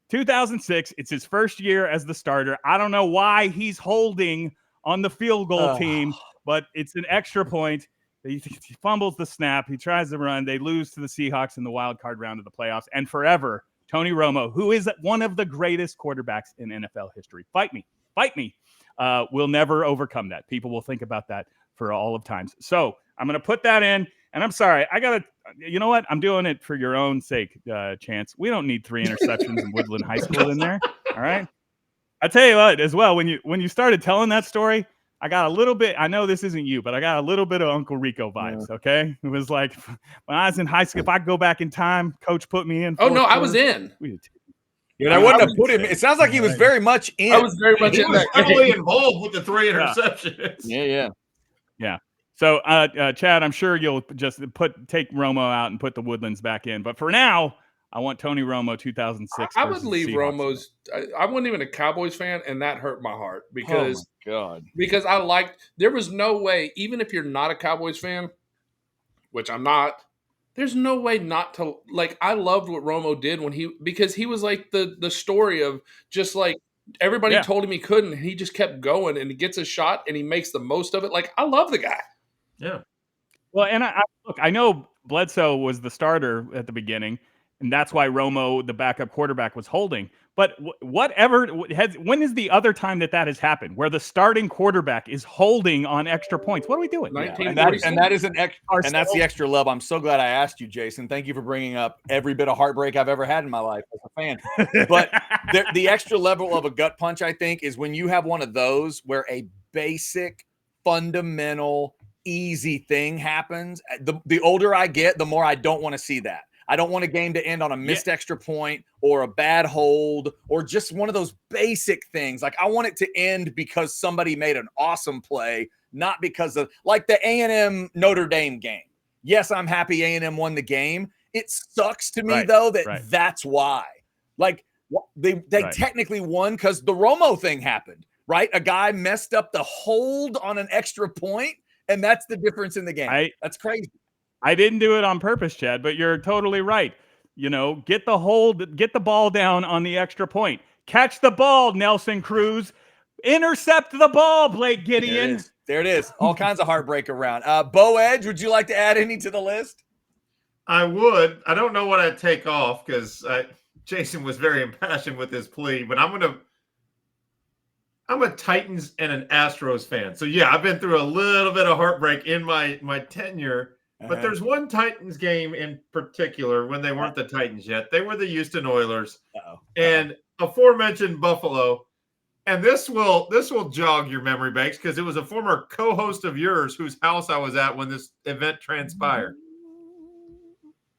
2006, it's his first year as the starter. I don't know why he's holding on the field goal team, but it's an extra point. He fumbles the snap. He tries to run. They lose to the Seahawks in the wild card round of the playoffs. And forever, Tony Romo, who is one of the greatest quarterbacks in NFL history. Fight me. Will never overcome that. People will think about that for all of times. So I'm going to put that in. And I'm sorry, you know what? I'm doing it for your own sake, Chance. We don't need 3 interceptions in Woodland High School in there. All right. I tell you what, as well, when you started telling that story, I got a little bit, I know this isn't you, but I got a little bit of Uncle Rico vibes, okay? It was like, when I was in high school, if I go back in time, coach put me in. Oh, no, I was in. I wouldn't have put him. It sounds like he was very much in. I was very much in that. Heavily involved with the 3 interceptions. Yeah. So, Chad, I'm sure you'll just take Romo out and put the Woodlands back in. But for now, I want Tony Romo 2006. I would leave Romo's. I wasn't even a Cowboys fan, and that hurt my heart because because I liked. There was no way, even if you're not a Cowboys fan, which I'm not. There's no way not to like. I loved what Romo did because he was like the story of just like everybody told him he couldn't, and he just kept going, and he gets a shot, and he makes the most of it. Like I love the guy. Yeah. Well, and I know Bledsoe was the starter at the beginning. And that's why Romo, the backup quarterback, was holding. But when is the other time that has happened, where the starting quarterback is holding on extra points? What are we doing? And that is that's the extra love. I'm so glad I asked you, Jason. Thank you for bringing up every bit of heartbreak I've ever had in my life as a fan. But the extra level of a gut punch, I think, is when you have one of those where a basic, fundamental, easy thing happens. The older I get, the more I don't want to see that. I don't want a game to end on a missed extra point or a bad hold or just one of those basic things. Like I want it to end because somebody made an awesome play, not because of like the A&M Notre Dame game. Yes, I'm happy A&M won the game. It sucks to me though that's why. Like they technically won because the Romo thing happened, right? A guy messed up the hold on an extra point, and that's the difference in the game. That's crazy. I didn't do it on purpose, Chad, but you're totally right. Get the ball down on the extra point. Catch the ball, Nelson Cruz. Intercept the ball, Blake Gideon. There it is. All kinds of heartbreak around. Bo Edge, would you like to add any to the list? I would. I don't know what I'd take off because Jason was very impassioned with his plea, but I'm a Titans and an Astros fan. So, yeah, I've been through a little bit of heartbreak in my tenure. But there's one Titans game in particular when they weren't the Titans yet. They were the Houston Oilers. And aforementioned Buffalo. And this will jog your memory banks because it was a former co-host of yours whose house I was at when this event transpired.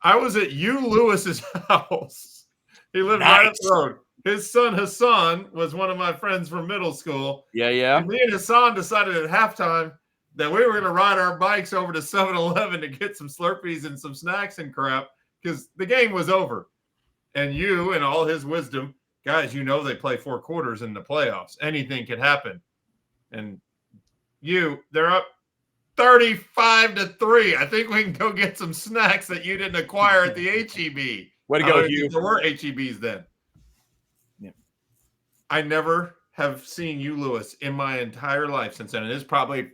I was at Hugh Lewis's house. He lived right up the road. His son Hassan was one of my friends from middle school. Yeah. And me and Hassan decided at halftime that we were going to ride our bikes over to 7-Eleven to get some Slurpees and some snacks and crap because the game was over. And you, and all his wisdom, guys, they play 4 quarters in the playoffs. Anything can happen. And they're up 35-3. I think we can go get some snacks that you didn't acquire at the HEB. Way to go, Hugh. There were HEBs then. Yeah. I never have seen you, Lewis, in my entire life since then. And it's probably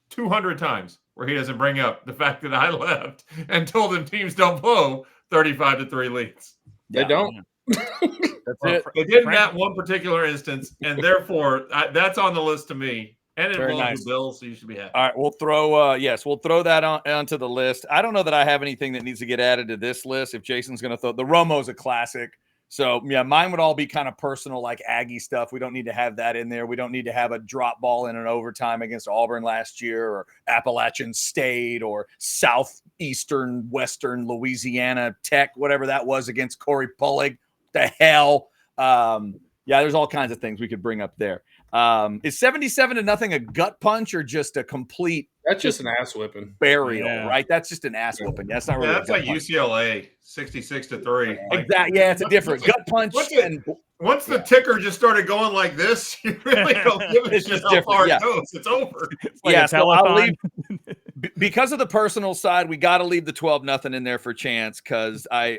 200 times where he doesn't bring up the fact that I left and told him teams don't blow 35-3 leads. They don't. That's it. They did in that one particular instance, and therefore that's on the list to me. And it involves the Bills, so you should be happy. All right, we'll throw that onto the list. I don't know that I have anything that needs to get added to this list. If Jason's going to throw the Romo's a classic. So, yeah, mine would all be kind of personal, like Aggie stuff. We don't need to have that in there. We don't need to have a drop ball in an overtime against Auburn last year or Appalachian State or Southeastern, Western Louisiana Tech, whatever that was against Corey Pullig. The hell. There's all kinds of things we could bring up there. Is 77-0 a gut punch or just a complete? That's just an ass whipping burial, right? That's just an ass whooping. That's not really. That's like UCLA 66-3. Exactly. Yeah, it's a different gut punch. Once the ticker just started going like this, you really don't give a shit how far it goes. It's over. So I'll leave. Because of the personal side, we got to leave the 12-0 in there for Chance because I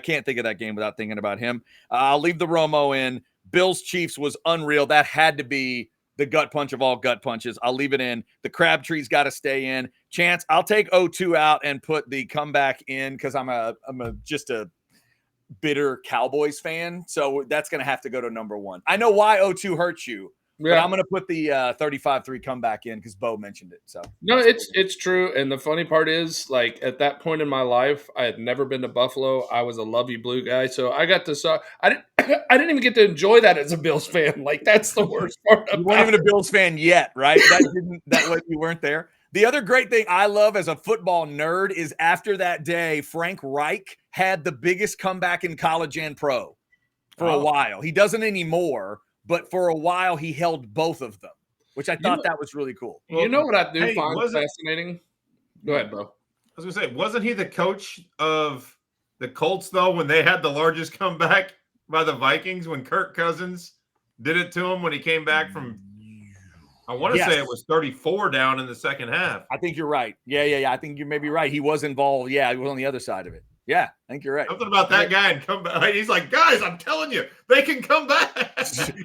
can't think of that game without thinking about him. I'll leave the Romo in. Bills Chiefs was unreal. That had to be the gut punch of all gut punches. I'll leave it in. The Crabtree's got to stay in. Chance, I'll take 0-2 out and put the comeback in because I'm just a bitter Cowboys fan. So that's going to have to go to number 1. I know why 0-2 hurts you. Yeah. But I'm going to put the 35-3 comeback in because Bo mentioned it. So no, it's true. And the funny part is, like, at that point in my life, I had never been to Buffalo. I was a Lovey Blue guy, so I got to I didn't even get to enjoy that as a Bills fan. Like, that's the worst part. You weren't even a Bills fan yet, right? You weren't there. The other great thing I love as a football nerd is after that day, Frank Reich had the biggest comeback in college and pro for a while. He doesn't anymore. But for a while, he held both of them, which I thought that was really cool. You know what I do find fascinating? Go ahead, Bo. I was going to say, wasn't he the coach of the Colts, though, when they had the largest comeback by the Vikings when Kirk Cousins did it to him when he came back from, I want to say it was 34 down in the second half. I think you're right. Yeah. I think you may be right. He was involved. Yeah, he was on the other side of it. Yeah, I think you're right. Something about that guy and come back. He's like, guys, I'm telling you, they can come back.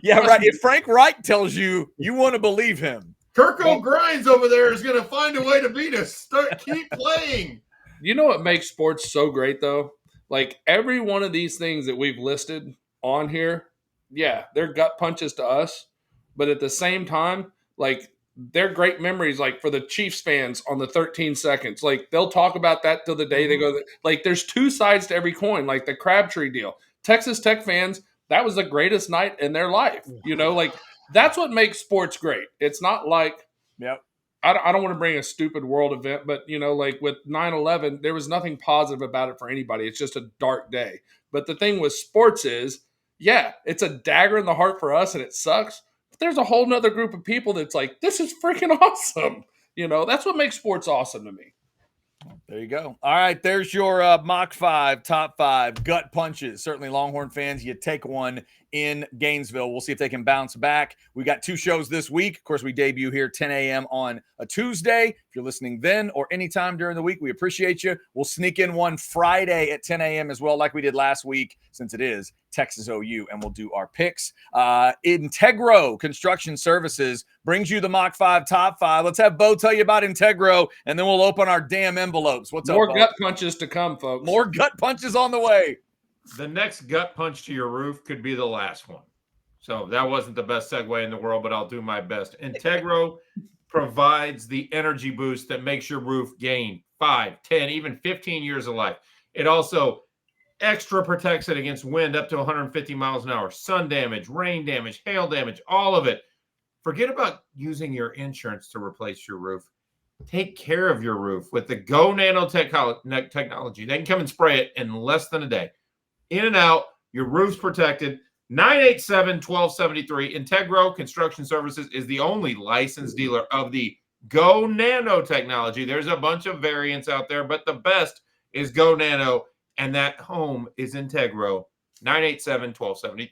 Yeah, right. If Frank Reich tells you, you want to believe him. Kirk O'Brien's over there is going to find a way to beat us. Keep playing. You know what makes sports so great, though? Like, every one of these things that we've listed on here, yeah, they're gut punches to us. But at the same time, like, they're great memories, like, for the Chiefs fans on the 13 seconds. Like, they'll talk about that till the day they go. Like, there's two sides to every coin, like the Crabtree deal. Texas Tech fans, that was the greatest night in their life. Like, that's what makes sports great. It's not like, I don't want to bring a stupid world event, but, like with 9/11, there was nothing positive about it for anybody. It's just a dark day. But the thing with sports is, it's a dagger in the heart for us and it sucks. There's a whole nother group of people that's like, this is freaking awesome. That's what makes sports awesome to me. There you go. All right, there's your Mach 5, top 5 gut punches. Certainly Longhorn fans, you take one in Gainesville. We'll see if they can bounce back. We got 2 shows this week. Of course, we debut here 10 a.m. on a Tuesday. If you're listening then or anytime during the week, we appreciate you. We'll sneak in one Friday at 10 a.m. as well, like we did last week, since it is Texas OU, and we'll do our picks. Integro Construction Services brings you the Mach 5 top 5. Let's have Bo tell you about Integro, and then we'll open our damn envelopes. What's More up, Bo? gut punches to come, folks. More gut punches on the way. The next gut punch to your roof could be the last one. So that wasn't the best segue in the world, but I'll do my best. Integro provides the energy boost that makes your roof gain 5, 10, even 15 years of life. It also extra protects it against wind up to 150 miles an hour, sun damage, rain damage, hail damage, all of it. Forget about using your insurance to replace your roof. Take care of your roof with the Go Nano technology. They can come and spray it in less than a day. In and out, your roof's protected. 987-1273. Integro Construction Services is the only licensed dealer of the Go Nano technology. There's a bunch of variants out there, but the best is Go Nano, and that home is Integro, 987-1273.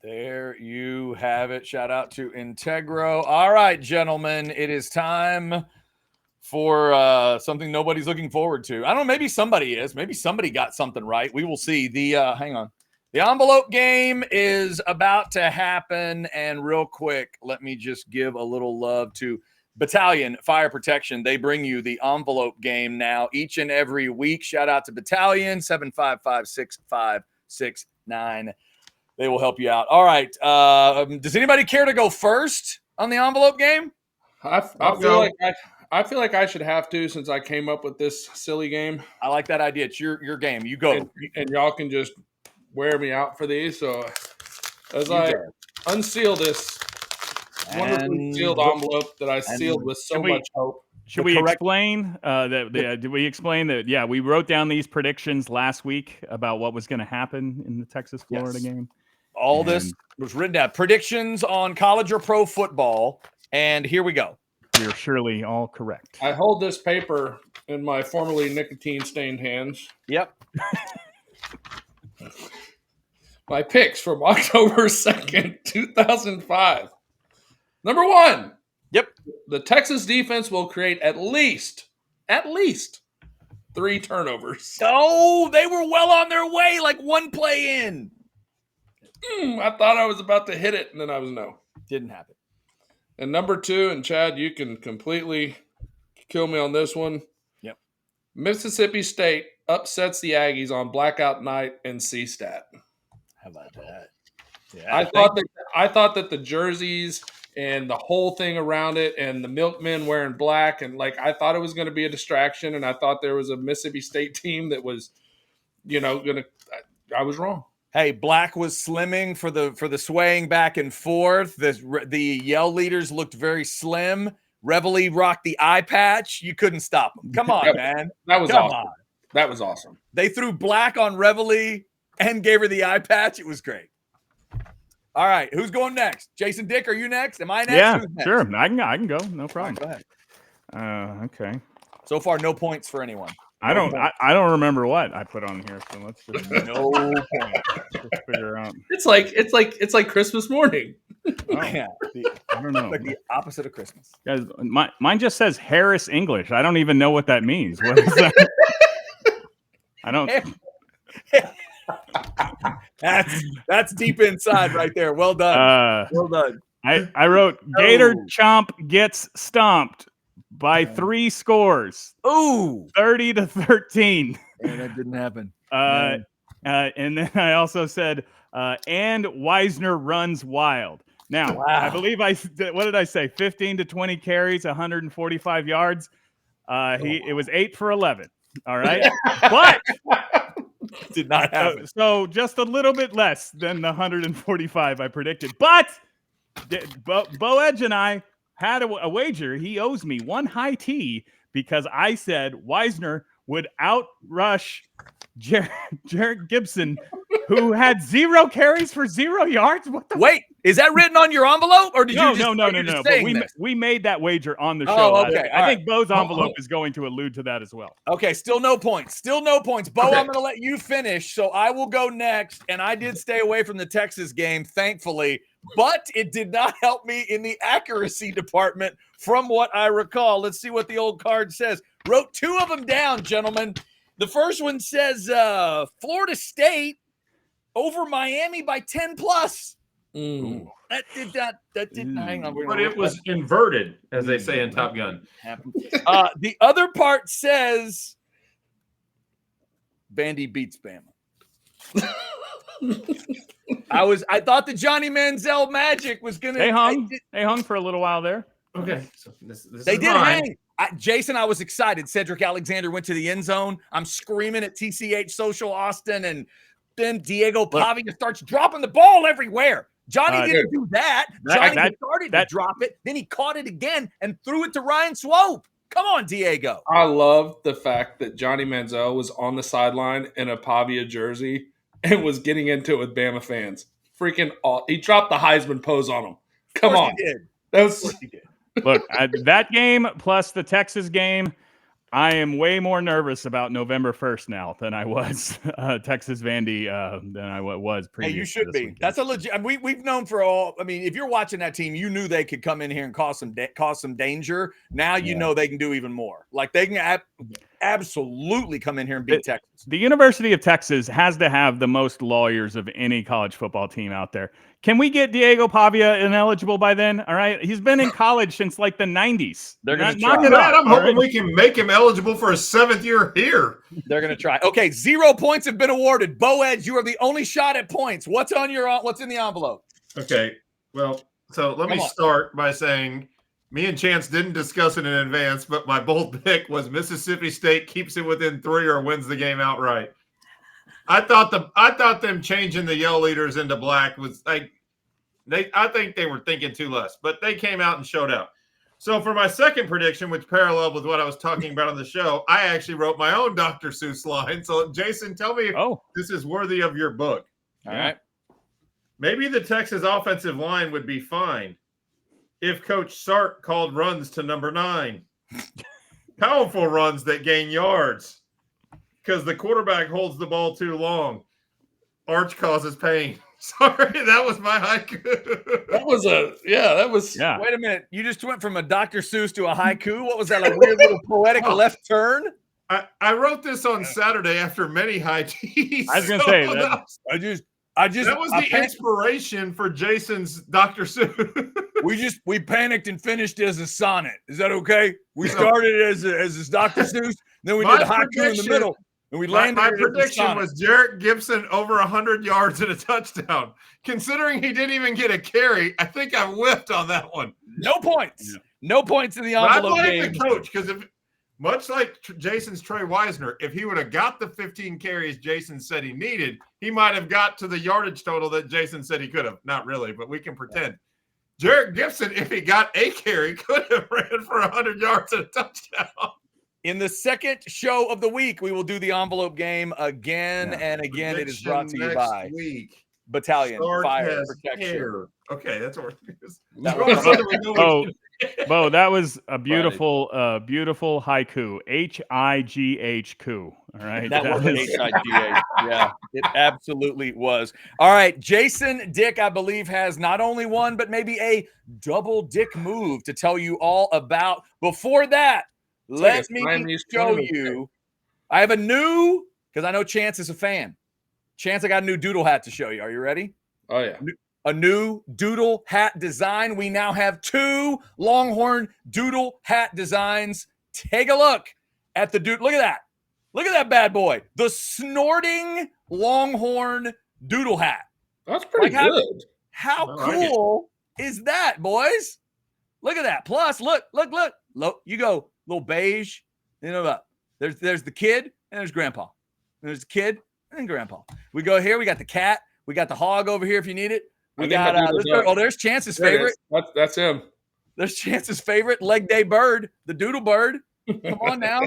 There you have it. Shout out to Integro. All right, gentlemen, it is time for something nobody's looking forward to. I don't know, maybe somebody is. Maybe somebody got something right. We will see. Hang on. The envelope game is about to happen, and real quick, let me just give a little love to Battalion Fire Protection. They bring you the envelope game now each and every week. Shout out to Battalion 755-6569. They will help you out. All right. Does anybody care to go first on the envelope game? I feel like I should have to, since I came up with this silly game. I like that idea. It's your game. You go. And y'all can just wear me out for these. So as I unseal this wonderfully sealed envelope that I sealed with so much hope. Should we explain did we explain that? Yeah, we wrote down these predictions last week about what was going to happen in the Texas Florida game. All this was written down. Predictions on college or pro football. And here we go. You're surely all correct. I hold this paper in my formerly nicotine-stained hands. Yep. My picks from October 2nd, 2005. Number 1. Yep. The Texas defense will create at least 3 turnovers. Oh, they were well on their way, like one play in. I thought I was about to hit it, and then I was no. Didn't happen. And number 2, and Chad, you can completely kill me on this one. Yep. Mississippi State upsets the Aggies on blackout night in C-Stat. How about that? Yeah, I thought that the jerseys and the whole thing around it and the milkmen wearing black, and I thought it was going to be a distraction, and I thought there was a Mississippi State team that was, I was wrong. Hey, black was slimming for the swaying back and forth. The yell leaders looked very slim. Reveille rocked the eye patch. You couldn't stop them. Come on, man. That was awesome. That was awesome. They threw black on Reveille and gave her the eye patch. It was great. All right, who's going next? Jason Dick, are you next? Am I next? Yeah, Who's next? sure. I can go. No problem. Right, go ahead. Okay. So far, no points for anyone. I don't remember what I put on here, so let's just no points. Let's figure out. It's like Christmas morning. Oh, yeah, I don't know. Like the opposite of Christmas. Guys, mine just says Harris English. I don't even know what that means. What is that? I don't. That's deep inside right there. Well done. Well done. I wrote Gator Chomp gets stomped by 3 scores. Ooh, 30-13. Yeah, that didn't happen. And then I also said, and Wisner runs wild. Now, wow. I believe what did I say? 15 to 20 carries, 145 yards. It was 8 for 11. All right. But did not happen. So just a little bit less than the 145 I predicted. But Bo Edge and I had a wager. He owes me 1 high tea because I said Wisner would outrush Jarrett Gibson, who had 0 carries for 0 yards. What the? Wait, is that written on your envelope, or did you? No. But we made that wager on the show. Oh, okay. I think Bo's envelope is going to allude to that as well. Okay, still no points. Bo, okay. I'm going to let you finish, so I will go next. And I did stay away from the Texas game, thankfully, but it did not help me in the accuracy department from what I recall. Let's see what the old card says. Wrote 2 of them down, gentlemen. The first one says Florida State over Miami by 10+. That did not. Hang on. But it was inverted, as they say in Top Gun. The other part says Vandy beats Bama. I thought the Johnny Manziel magic was gonna. They hung for a little while there. Okay, so this they did hang. Jason, I was excited. Cedric Alexander went to the end zone. I'm screaming at TCH Social Austin, and then Diego Pavia starts dropping the ball everywhere. Johnny didn't do that. Johnny started to drop it. Then he caught it again and threw it to Ryan Swope. Come on, Diego. I love the fact that Johnny Manziel was on the sideline in a Pavia jersey and was getting into it with Bama fans. Freaking he dropped the Heisman pose on him. Come on. He did. That was. He did. Look, that game plus the Texas game, I am way more nervous about November 1st now than I was Texas Vandy than I was previous. Hey, you should be. Weekend. That's a legit. We've known for all. I mean, if you're watching that team, you knew they could come in here and cause some danger. Now you know they can do even more. Like they can absolutely come in here and beat Texas. The University of Texas has to have the most lawyers of any college football team out there. Can we get Diego Pavia ineligible by then? All right. He's been in college since like the 90s. They're going to try. I'm hoping we can make him eligible for a 7th year here. They're going to try. Okay, 0 points have been awarded. Boaz, you are the only shot at points. What's in the envelope? Okay. Well, so let me start by saying me and Chance didn't discuss it in advance, but my bold pick was Mississippi State keeps it within 3 or wins the game outright. I thought them changing the yell leaders into black was like I think they were thinking too less, but they came out and showed out. So for my second prediction, which paralleled with what I was talking about on the show, I actually wrote my own Dr. Seuss line. So Jason, tell me if this is worthy of your book. All right. Maybe the Texas offensive line would be fine if Coach Sark called runs to number 9. Powerful runs that gain yards. Because the quarterback holds the ball too long. Arch causes pain. Sorry, that was my haiku. Wait a minute. You just went from a Dr. Seuss to a haiku? What was that, a weird little poetic left turn? I wrote this on Saturday after many high teas. I was going to say that was the inspiration for Jason's Dr. Seuss. we panicked and finished as a sonnet. Is that okay? We started as a Dr. Seuss, then we did a haiku in the middle. And we landed. My prediction was Jarrett Gibson over 100 yards and a touchdown. Considering he didn't even get a carry, I think I whiffed on that one. No points. Yeah. No points in the envelope game. I blame the coach because much like Jason's Trey Wisner, if he would have got the 15 carries Jason said he needed, he might have got to the yardage total that Jason said he could have. Not really, but we can pretend. Jarrett Gibson, if he got a carry, could have ran for 100 yards and a touchdown. In the second show of the week, we will do the envelope game again and again. It is brought to you by Battalion Fire Protection. Okay, that's what it is. Bo, that was a beautiful, beautiful haiku. H-I-G-H coup. All right. That was H-I-G-H. Yeah, it absolutely was. All right. Jason Dick, I believe, has not only one, but maybe a double dick move to tell you all about. Before that, let me show you. I have a new, because I know Chance is a fan. Chance, I got a new doodle hat to show you. Are you ready? Oh, yeah. A new doodle hat design. We now have 2 Longhorn doodle hat designs. Take a look at the dude. Look at that. Look at that bad boy. The snorting Longhorn doodle hat. That's pretty good. How cool is that, boys? Look at that. Plus, look. You go. Little beige, there's the kid and there's grandpa. There's the kid and grandpa. We go here. We got the cat. We got the hog over here if you need it. We got there's Chance's favorite. That's him. There's Chance's favorite leg day bird, the doodle bird. Come on now.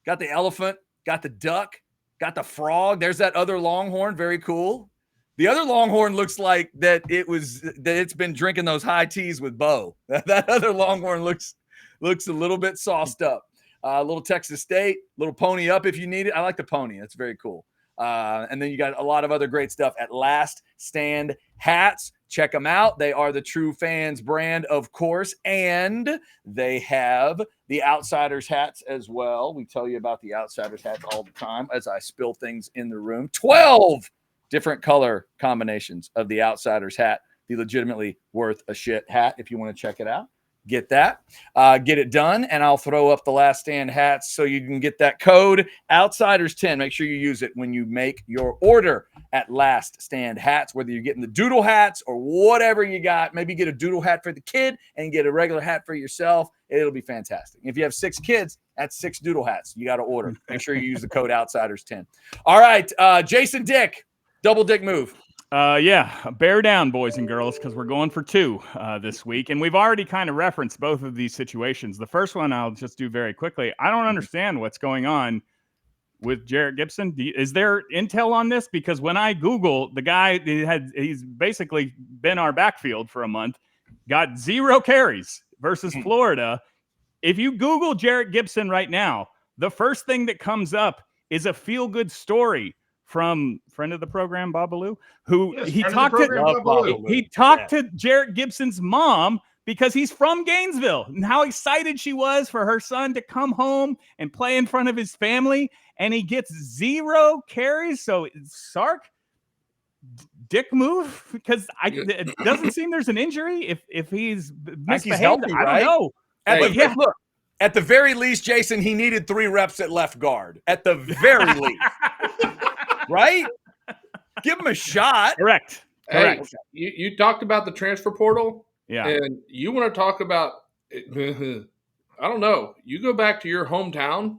Got the elephant. Got the duck. Got the frog. There's that other Longhorn. Very cool. The other Longhorn looks like that it's been drinking those high teas with Bo. That other Longhorn looks a little bit sauced up. A little Texas State, little pony up if you need it. I like the pony. That's very cool. And then you got a lot of other great stuff at Last Stand Hats. Check them out. They are the True Fans brand, of course, and they have the Outsiders hats as well. We tell you about the Outsiders hats all the time as I spill things in the room. 12 different color combinations of the Outsiders hat, the legitimately worth a shit hat if you want to check it out. Get that, get it done, and I'll throw up the Last Stand hats so you can get that code Outsiders10. Make sure you use it when you make your order at Last Stand Hats, whether you're getting the doodle hats or whatever you got. Maybe get a doodle hat for the kid and get a regular hat for yourself. It'll be fantastic. If you have 6 kids, that's 6 doodle hats you got to order. Make sure you use the code Outsiders10. All right, Jason Dick, double dick move. Bear down, boys and girls, because we're going for 2 this week. And we've already kind of referenced both of these situations. The first one I'll just do very quickly. I don't understand what's going on with Jarrett Gibson. Is there intel on this? Because when I Google, the guy, he's basically been our backfield for a month, got 0 carries versus Florida. If you Google Jarrett Gibson right now, the first thing that comes up is a feel-good story from friend of the program, Babalu, who he talked to Jarrett Gibson's mom because he's from Gainesville and how excited she was for her son to come home and play in front of his family. And he gets 0 carries. So Sark, dick move, because it doesn't seem there's an injury. If he's misbehaved, healthy, I don't know. Look, at the very least, Jason, he needed 3 reps at left guard. At the very least. Right? Give him a shot. Correct. Hey, you talked about the transfer portal. Yeah. And you want to talk about, I don't know, you go back to your hometown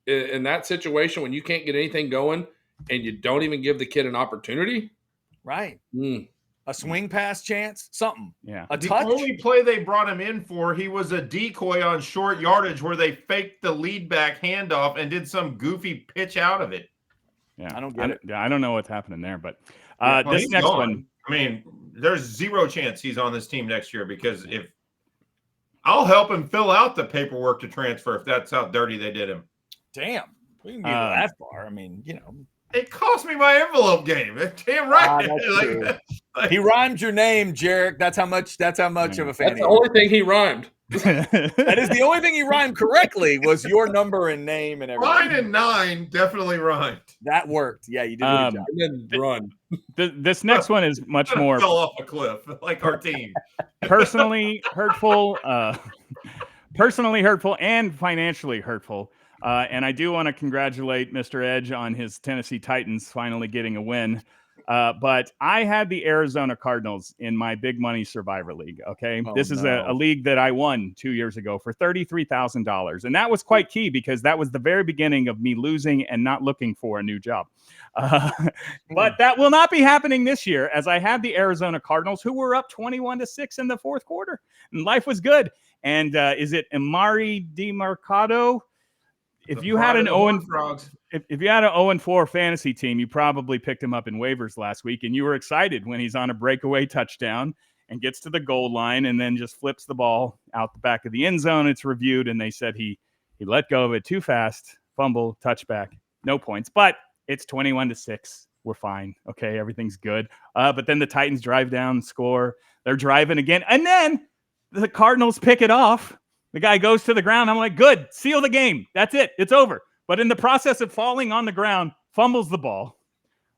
in that situation when you can't get anything going and you don't even give the kid an opportunity. Right. A swing pass chance, something. Yeah. A the touch. only play they brought him in for, he was a decoy on short yardage where they faked the lead back handoff and did some goofy pitch out of it. Yeah, I don't get it. I don't know what's happening there, but this next one, I mean, there's 0 chance he's on this team next year because if I'll help him fill out the paperwork to transfer if that's how dirty they did him. Damn, we can get that far. I mean, it cost me my envelope game. Damn right. He rhymed your name, Jarek. That's how much of a fan. That's the only thing he rhymed. That is the only thing he rhymed correctly was your number and name and everything. 9 and 9 definitely rhymed. That worked. Yeah, you did a good job. And then run. This next one is much more fell off a cliff like our team. Personally hurtful and financially hurtful. And I do want to congratulate Mr. Edge on his Tennessee Titans finally getting a win. But I had the Arizona Cardinals in my big money survivor league. Okay. This is a league that I won 2 years ago for $33,000. And that was quite key because that was the very beginning of me losing and not looking for a new job. But that will not be happening this year as I had the Arizona Cardinals who were up 21-6 in the fourth quarter and life was good. And is it Amari DiMercado? If you had an 0-4 fantasy team, you probably picked him up in waivers last week, and you were excited when he's on a breakaway touchdown and gets to the goal line and then just flips the ball out the back of the end zone. It's reviewed, and they said he let go of it too fast, fumble, touchback, no points. But it's 21-6. We're fine. Okay, everything's good. But then the Titans drive down, score. They're driving again, and then the Cardinals pick it off. The guy goes to the ground. I'm like, good, seal the game. That's it. It's over. But in the process of falling on the ground, fumbles the ball.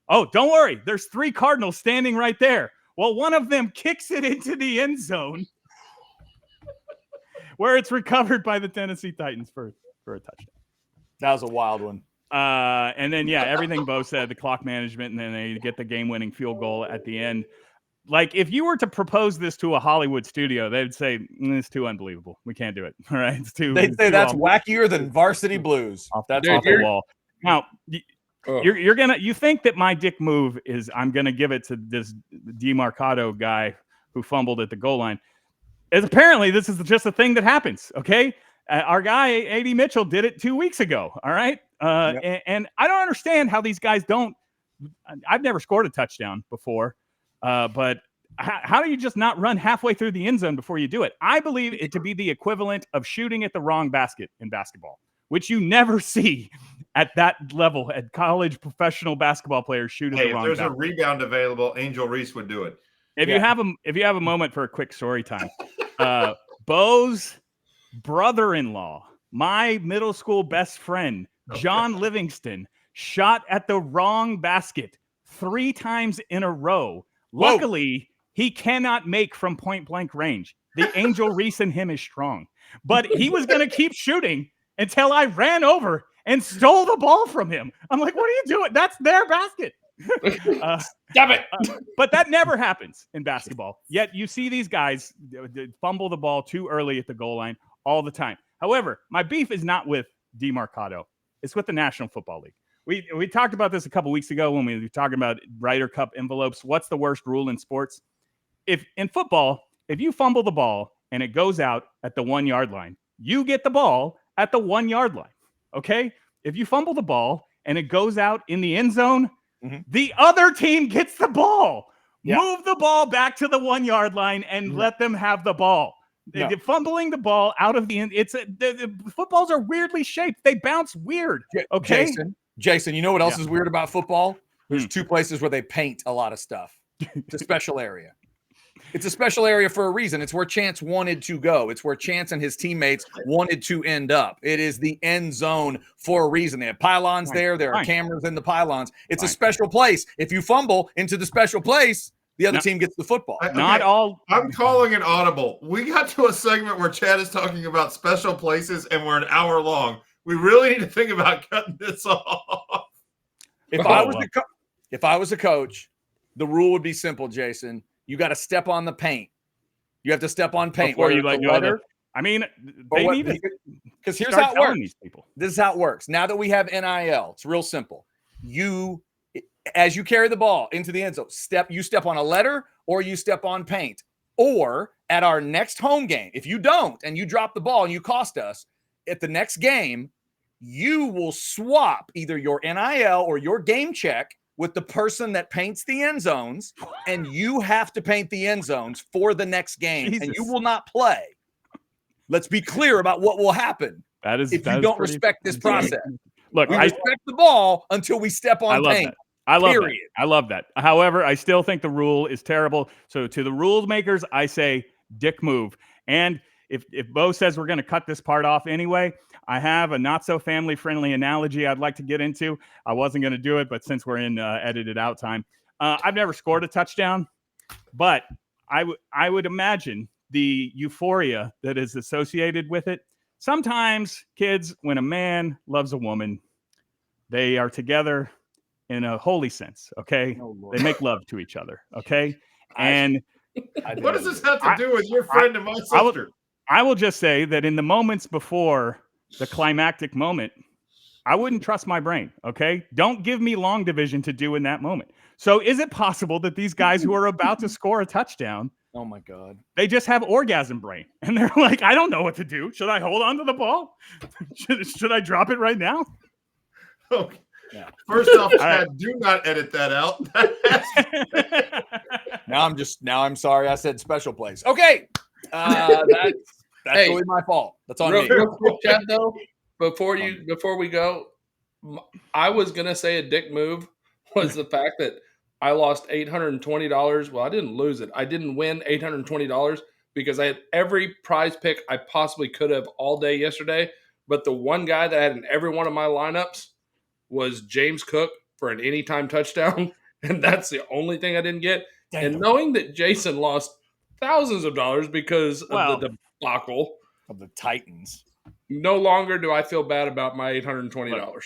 Oh, don't worry. There's 3 Cardinals standing right there. Well, one of them kicks it into the end zone where it's recovered by the Tennessee Titans for a touchdown. That was a wild one. And then, everything Bo said, the clock management, and then they get the game-winning field goal at the end. Like, if you were to propose this to a Hollywood studio, they'd say, it's too unbelievable. We can't do it. All right. They'd say that's wackier than Varsity Blues. That's off the wall. Now, you think that my dick move is I'm going to give it to this DiMercado guy who fumbled at the goal line. Apparently, this is just a thing that happens. Okay. Our guy, A.D. Mitchell, did it 2 weeks ago. All right. And I don't understand how these guys don't. I've never scored a touchdown before. But how do you just not run halfway through the end zone before you do it? I believe it to be the equivalent of shooting at the wrong basket in basketball, which you never see at that level at college professional basketball players shoot at the wrong basket. If there's a rebound available, Angel Reese would do it. If you have a moment for a quick story time, Bo's brother-in-law, my middle school best friend, John Livingston, shot at the wrong basket 3 times in a row. Luckily, he cannot make from point blank range. The Angel Reese in him is strong, but he was going to keep shooting until I ran over and stole the ball from him. I'm like, what are you doing? That's their basket. Stop it. But that never happens in basketball. Yet you see these guys fumble the ball too early at the goal line all the time. However, my beef is not with DiMercado. It's with the National Football League. We talked about this a couple weeks ago when we were talking about Ryder Cup envelopes. What's the worst rule in sports? If in football, if you fumble the ball and it goes out at the 1 yard line, you get the ball at the 1 yard line. Okay? If you fumble the ball and it goes out in the end zone, the other team gets the ball. Yeah. Move the ball back to the 1 yard line and let them have the ball. No. Fumbling the ball out of the footballs are weirdly shaped. They bounce weird. Okay, Jason, you know what else is weird about football? There's two places where they paint a lot of stuff. It's a special area. It's a special area for a reason. It's where Chance wanted to go. It's where Chance and his teammates wanted to end up. It is the end zone for a reason. They have pylons there. There are cameras in the pylons. It's a special place. If you fumble into the special place, the other team gets the football. Not all. I'm calling an audible. We got to a segment where Chad is talking about special places, and we're an hour long. We really need to think about cutting this off. If I was a coach, the rule would be simple, Jason. You got to step on the paint. You have to step on paint. Before you let go. I mean, they need to. Because here's how it works. These people. This is how it works. Now that we have NIL, it's real simple. As you carry the ball into the end zone, you step on a letter or you step on paint. Or at our next home game, if you don't and you drop the ball and you cost us, at the next game, you will swap either your NIL or your game check with the person that paints the end zones, and you have to paint the end zones for the next game, and you will not play. Let's be clear about what will happen if you don't respect this process. Look, we respect the ball until we step on paint. I love that. However, I still think the rule is terrible. So to the rule makers, I say dick move. And if Bo says we're going to cut this part off anyway, I have a not so family friendly analogy I'd like to get into. I wasn't going to do it, but since we're in edited out time, I've never scored a touchdown, but I would imagine the euphoria that is associated with it. Sometimes kids, when a man loves a woman, they are together in a holy sense. Okay. They make love to each other. Okay. And what does this have to do with your friend and my sister? I will just say that in the moments before the climactic moment, I wouldn't trust my brain, okay? Don't give me long division to do in that moment. So is it possible that these guys who are about to score a touchdown, oh my God, they just have orgasm brain? And they're like, I don't know what to do. Should I hold on to the ball? Should I drop it right now? Okay. Yeah. First off, Chad, do not edit that out. Now I'm sorry I said special place. Okay. That's really my fault. That's on me. Real quick, Chad, though, before we go, I was gonna say a dick move was the fact that I lost $820. Well, I didn't lose it. I didn't win $820 because I had every prize pick I possibly could have all day yesterday. But the one guy that I had in every one of my lineups was James Cook for an anytime touchdown, and that's the only thing I didn't get. Damn. And knowing that Jason lost thousands of dollars because of the debacle of the Titans, no longer do I feel bad about my $820.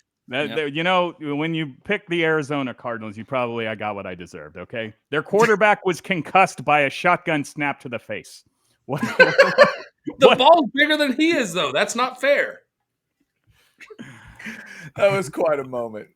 You know, when you pick the Arizona Cardinals, I got what I deserved, okay? Their quarterback was concussed by a shotgun snap to the face. The ball's bigger than he is, though. That's not fair. That was quite a moment.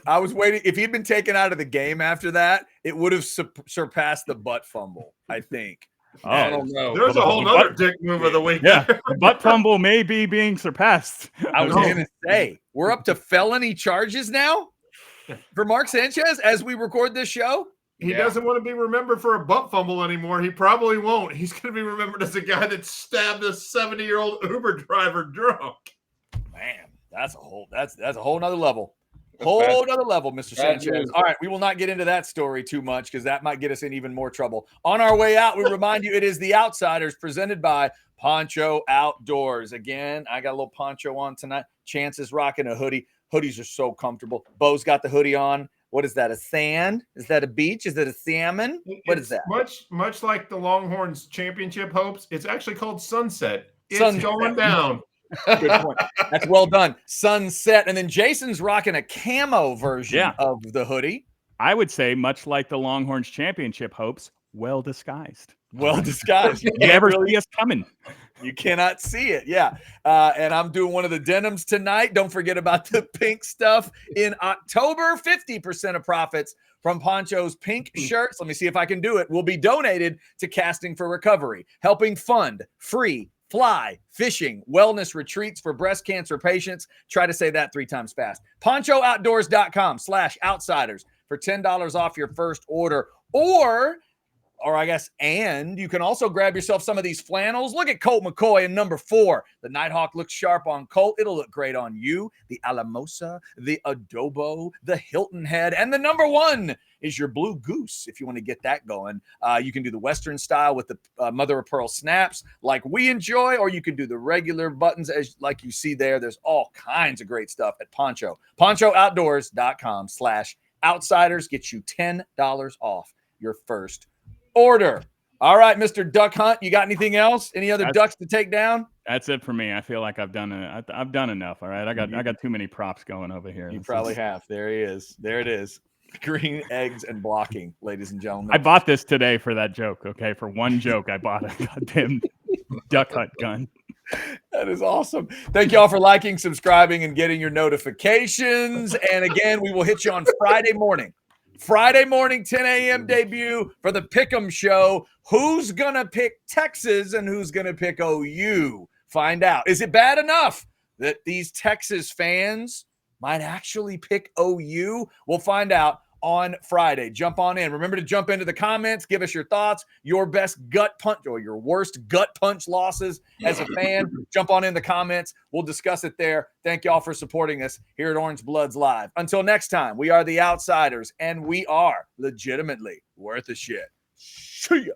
I was waiting. If he'd been taken out of the game after that, it would have surpassed the butt fumble, I think. Oh, I don't know. There's a whole other dick move of the week. Yeah, the butt fumble may be being surpassed. I was going to say, we're up to felony charges now for Mark Sanchez as we record this show. He doesn't want to be remembered for a butt fumble anymore. He probably won't. He's going to be remembered as a guy that stabbed a 70-year-old Uber driver drunk. Man, that's a whole nother level. Nother level, Mr. Sanchez. All right, we will not get into that story too much because that might get us in even more trouble. On our way out, we remind you it is The Outsiders presented by Poncho Outdoors. Again, I got a little poncho on tonight. Chance is rocking a hoodie. Hoodies are so comfortable. Bo's got the hoodie on. What is that, a sand? Is that a beach? Is it a salmon? What is that? Much like the Longhorns championship hopes, it's actually called Sunset. It's going down. Good point. That's well done. Sunset. And then Jason's rocking a camo version of the hoodie. I would say much like the Longhorns championship hopes, well disguised. Well disguised. You never see us coming. You cannot see it. Yeah. And I'm doing one of the denims tonight. Don't forget about the pink stuff in October. 50% of profits from Poncho's pink shirts. Let me see if I can do it. Will be donated to Casting for Recovery, helping fund free fly fishing wellness retreats for breast cancer patients. Try to say that 3 times fast. PonchoOutdoors.com/outsiders for $10 off your first order. Or And you can also grab yourself some of these flannels. Look at Colt McCoy in number 4. The Nighthawk looks sharp on Colt. It'll look great on you. The Alamosa, the Adobo, the Hilton Head, and the number 1 is your Blue Goose. If you want to get that going, you can do the Western style with the mother of pearl snaps like we enjoy, or you can do the regular buttons like you see there. There's all kinds of great stuff at Poncho. PonchoOutdoors.com/outsiders gets you $10 off your first order. All right, Mr. Duck Hunt, you got anything else? Any other ducks to take down? That's it for me. I feel like I've done enough. All right, I got too many props going over here. You probably have. There he is. There it is. Green eggs and blocking, ladies and gentlemen. I bought this today for that joke. Okay, for one joke, I bought a goddamn duck hunt gun. That is awesome. Thank you all for liking, subscribing, and getting your notifications. And again, we will hit you on Friday morning, 10 a.m. debut for the Pick'em Show. Who's going to pick Texas and who's going to pick OU? Find out. Is it bad enough that these Texas fans might actually pick OU? We'll find out on Friday. Jump on in. Remember to jump into the comments. Give us your thoughts, your best gut punch or your worst gut punch losses as a fan. Jump on in the comments. We'll discuss it there. Thank y'all for supporting us here at Orange Bloods Live. Until next time, we are the Outsiders, and we are legitimately worth a shit. See ya.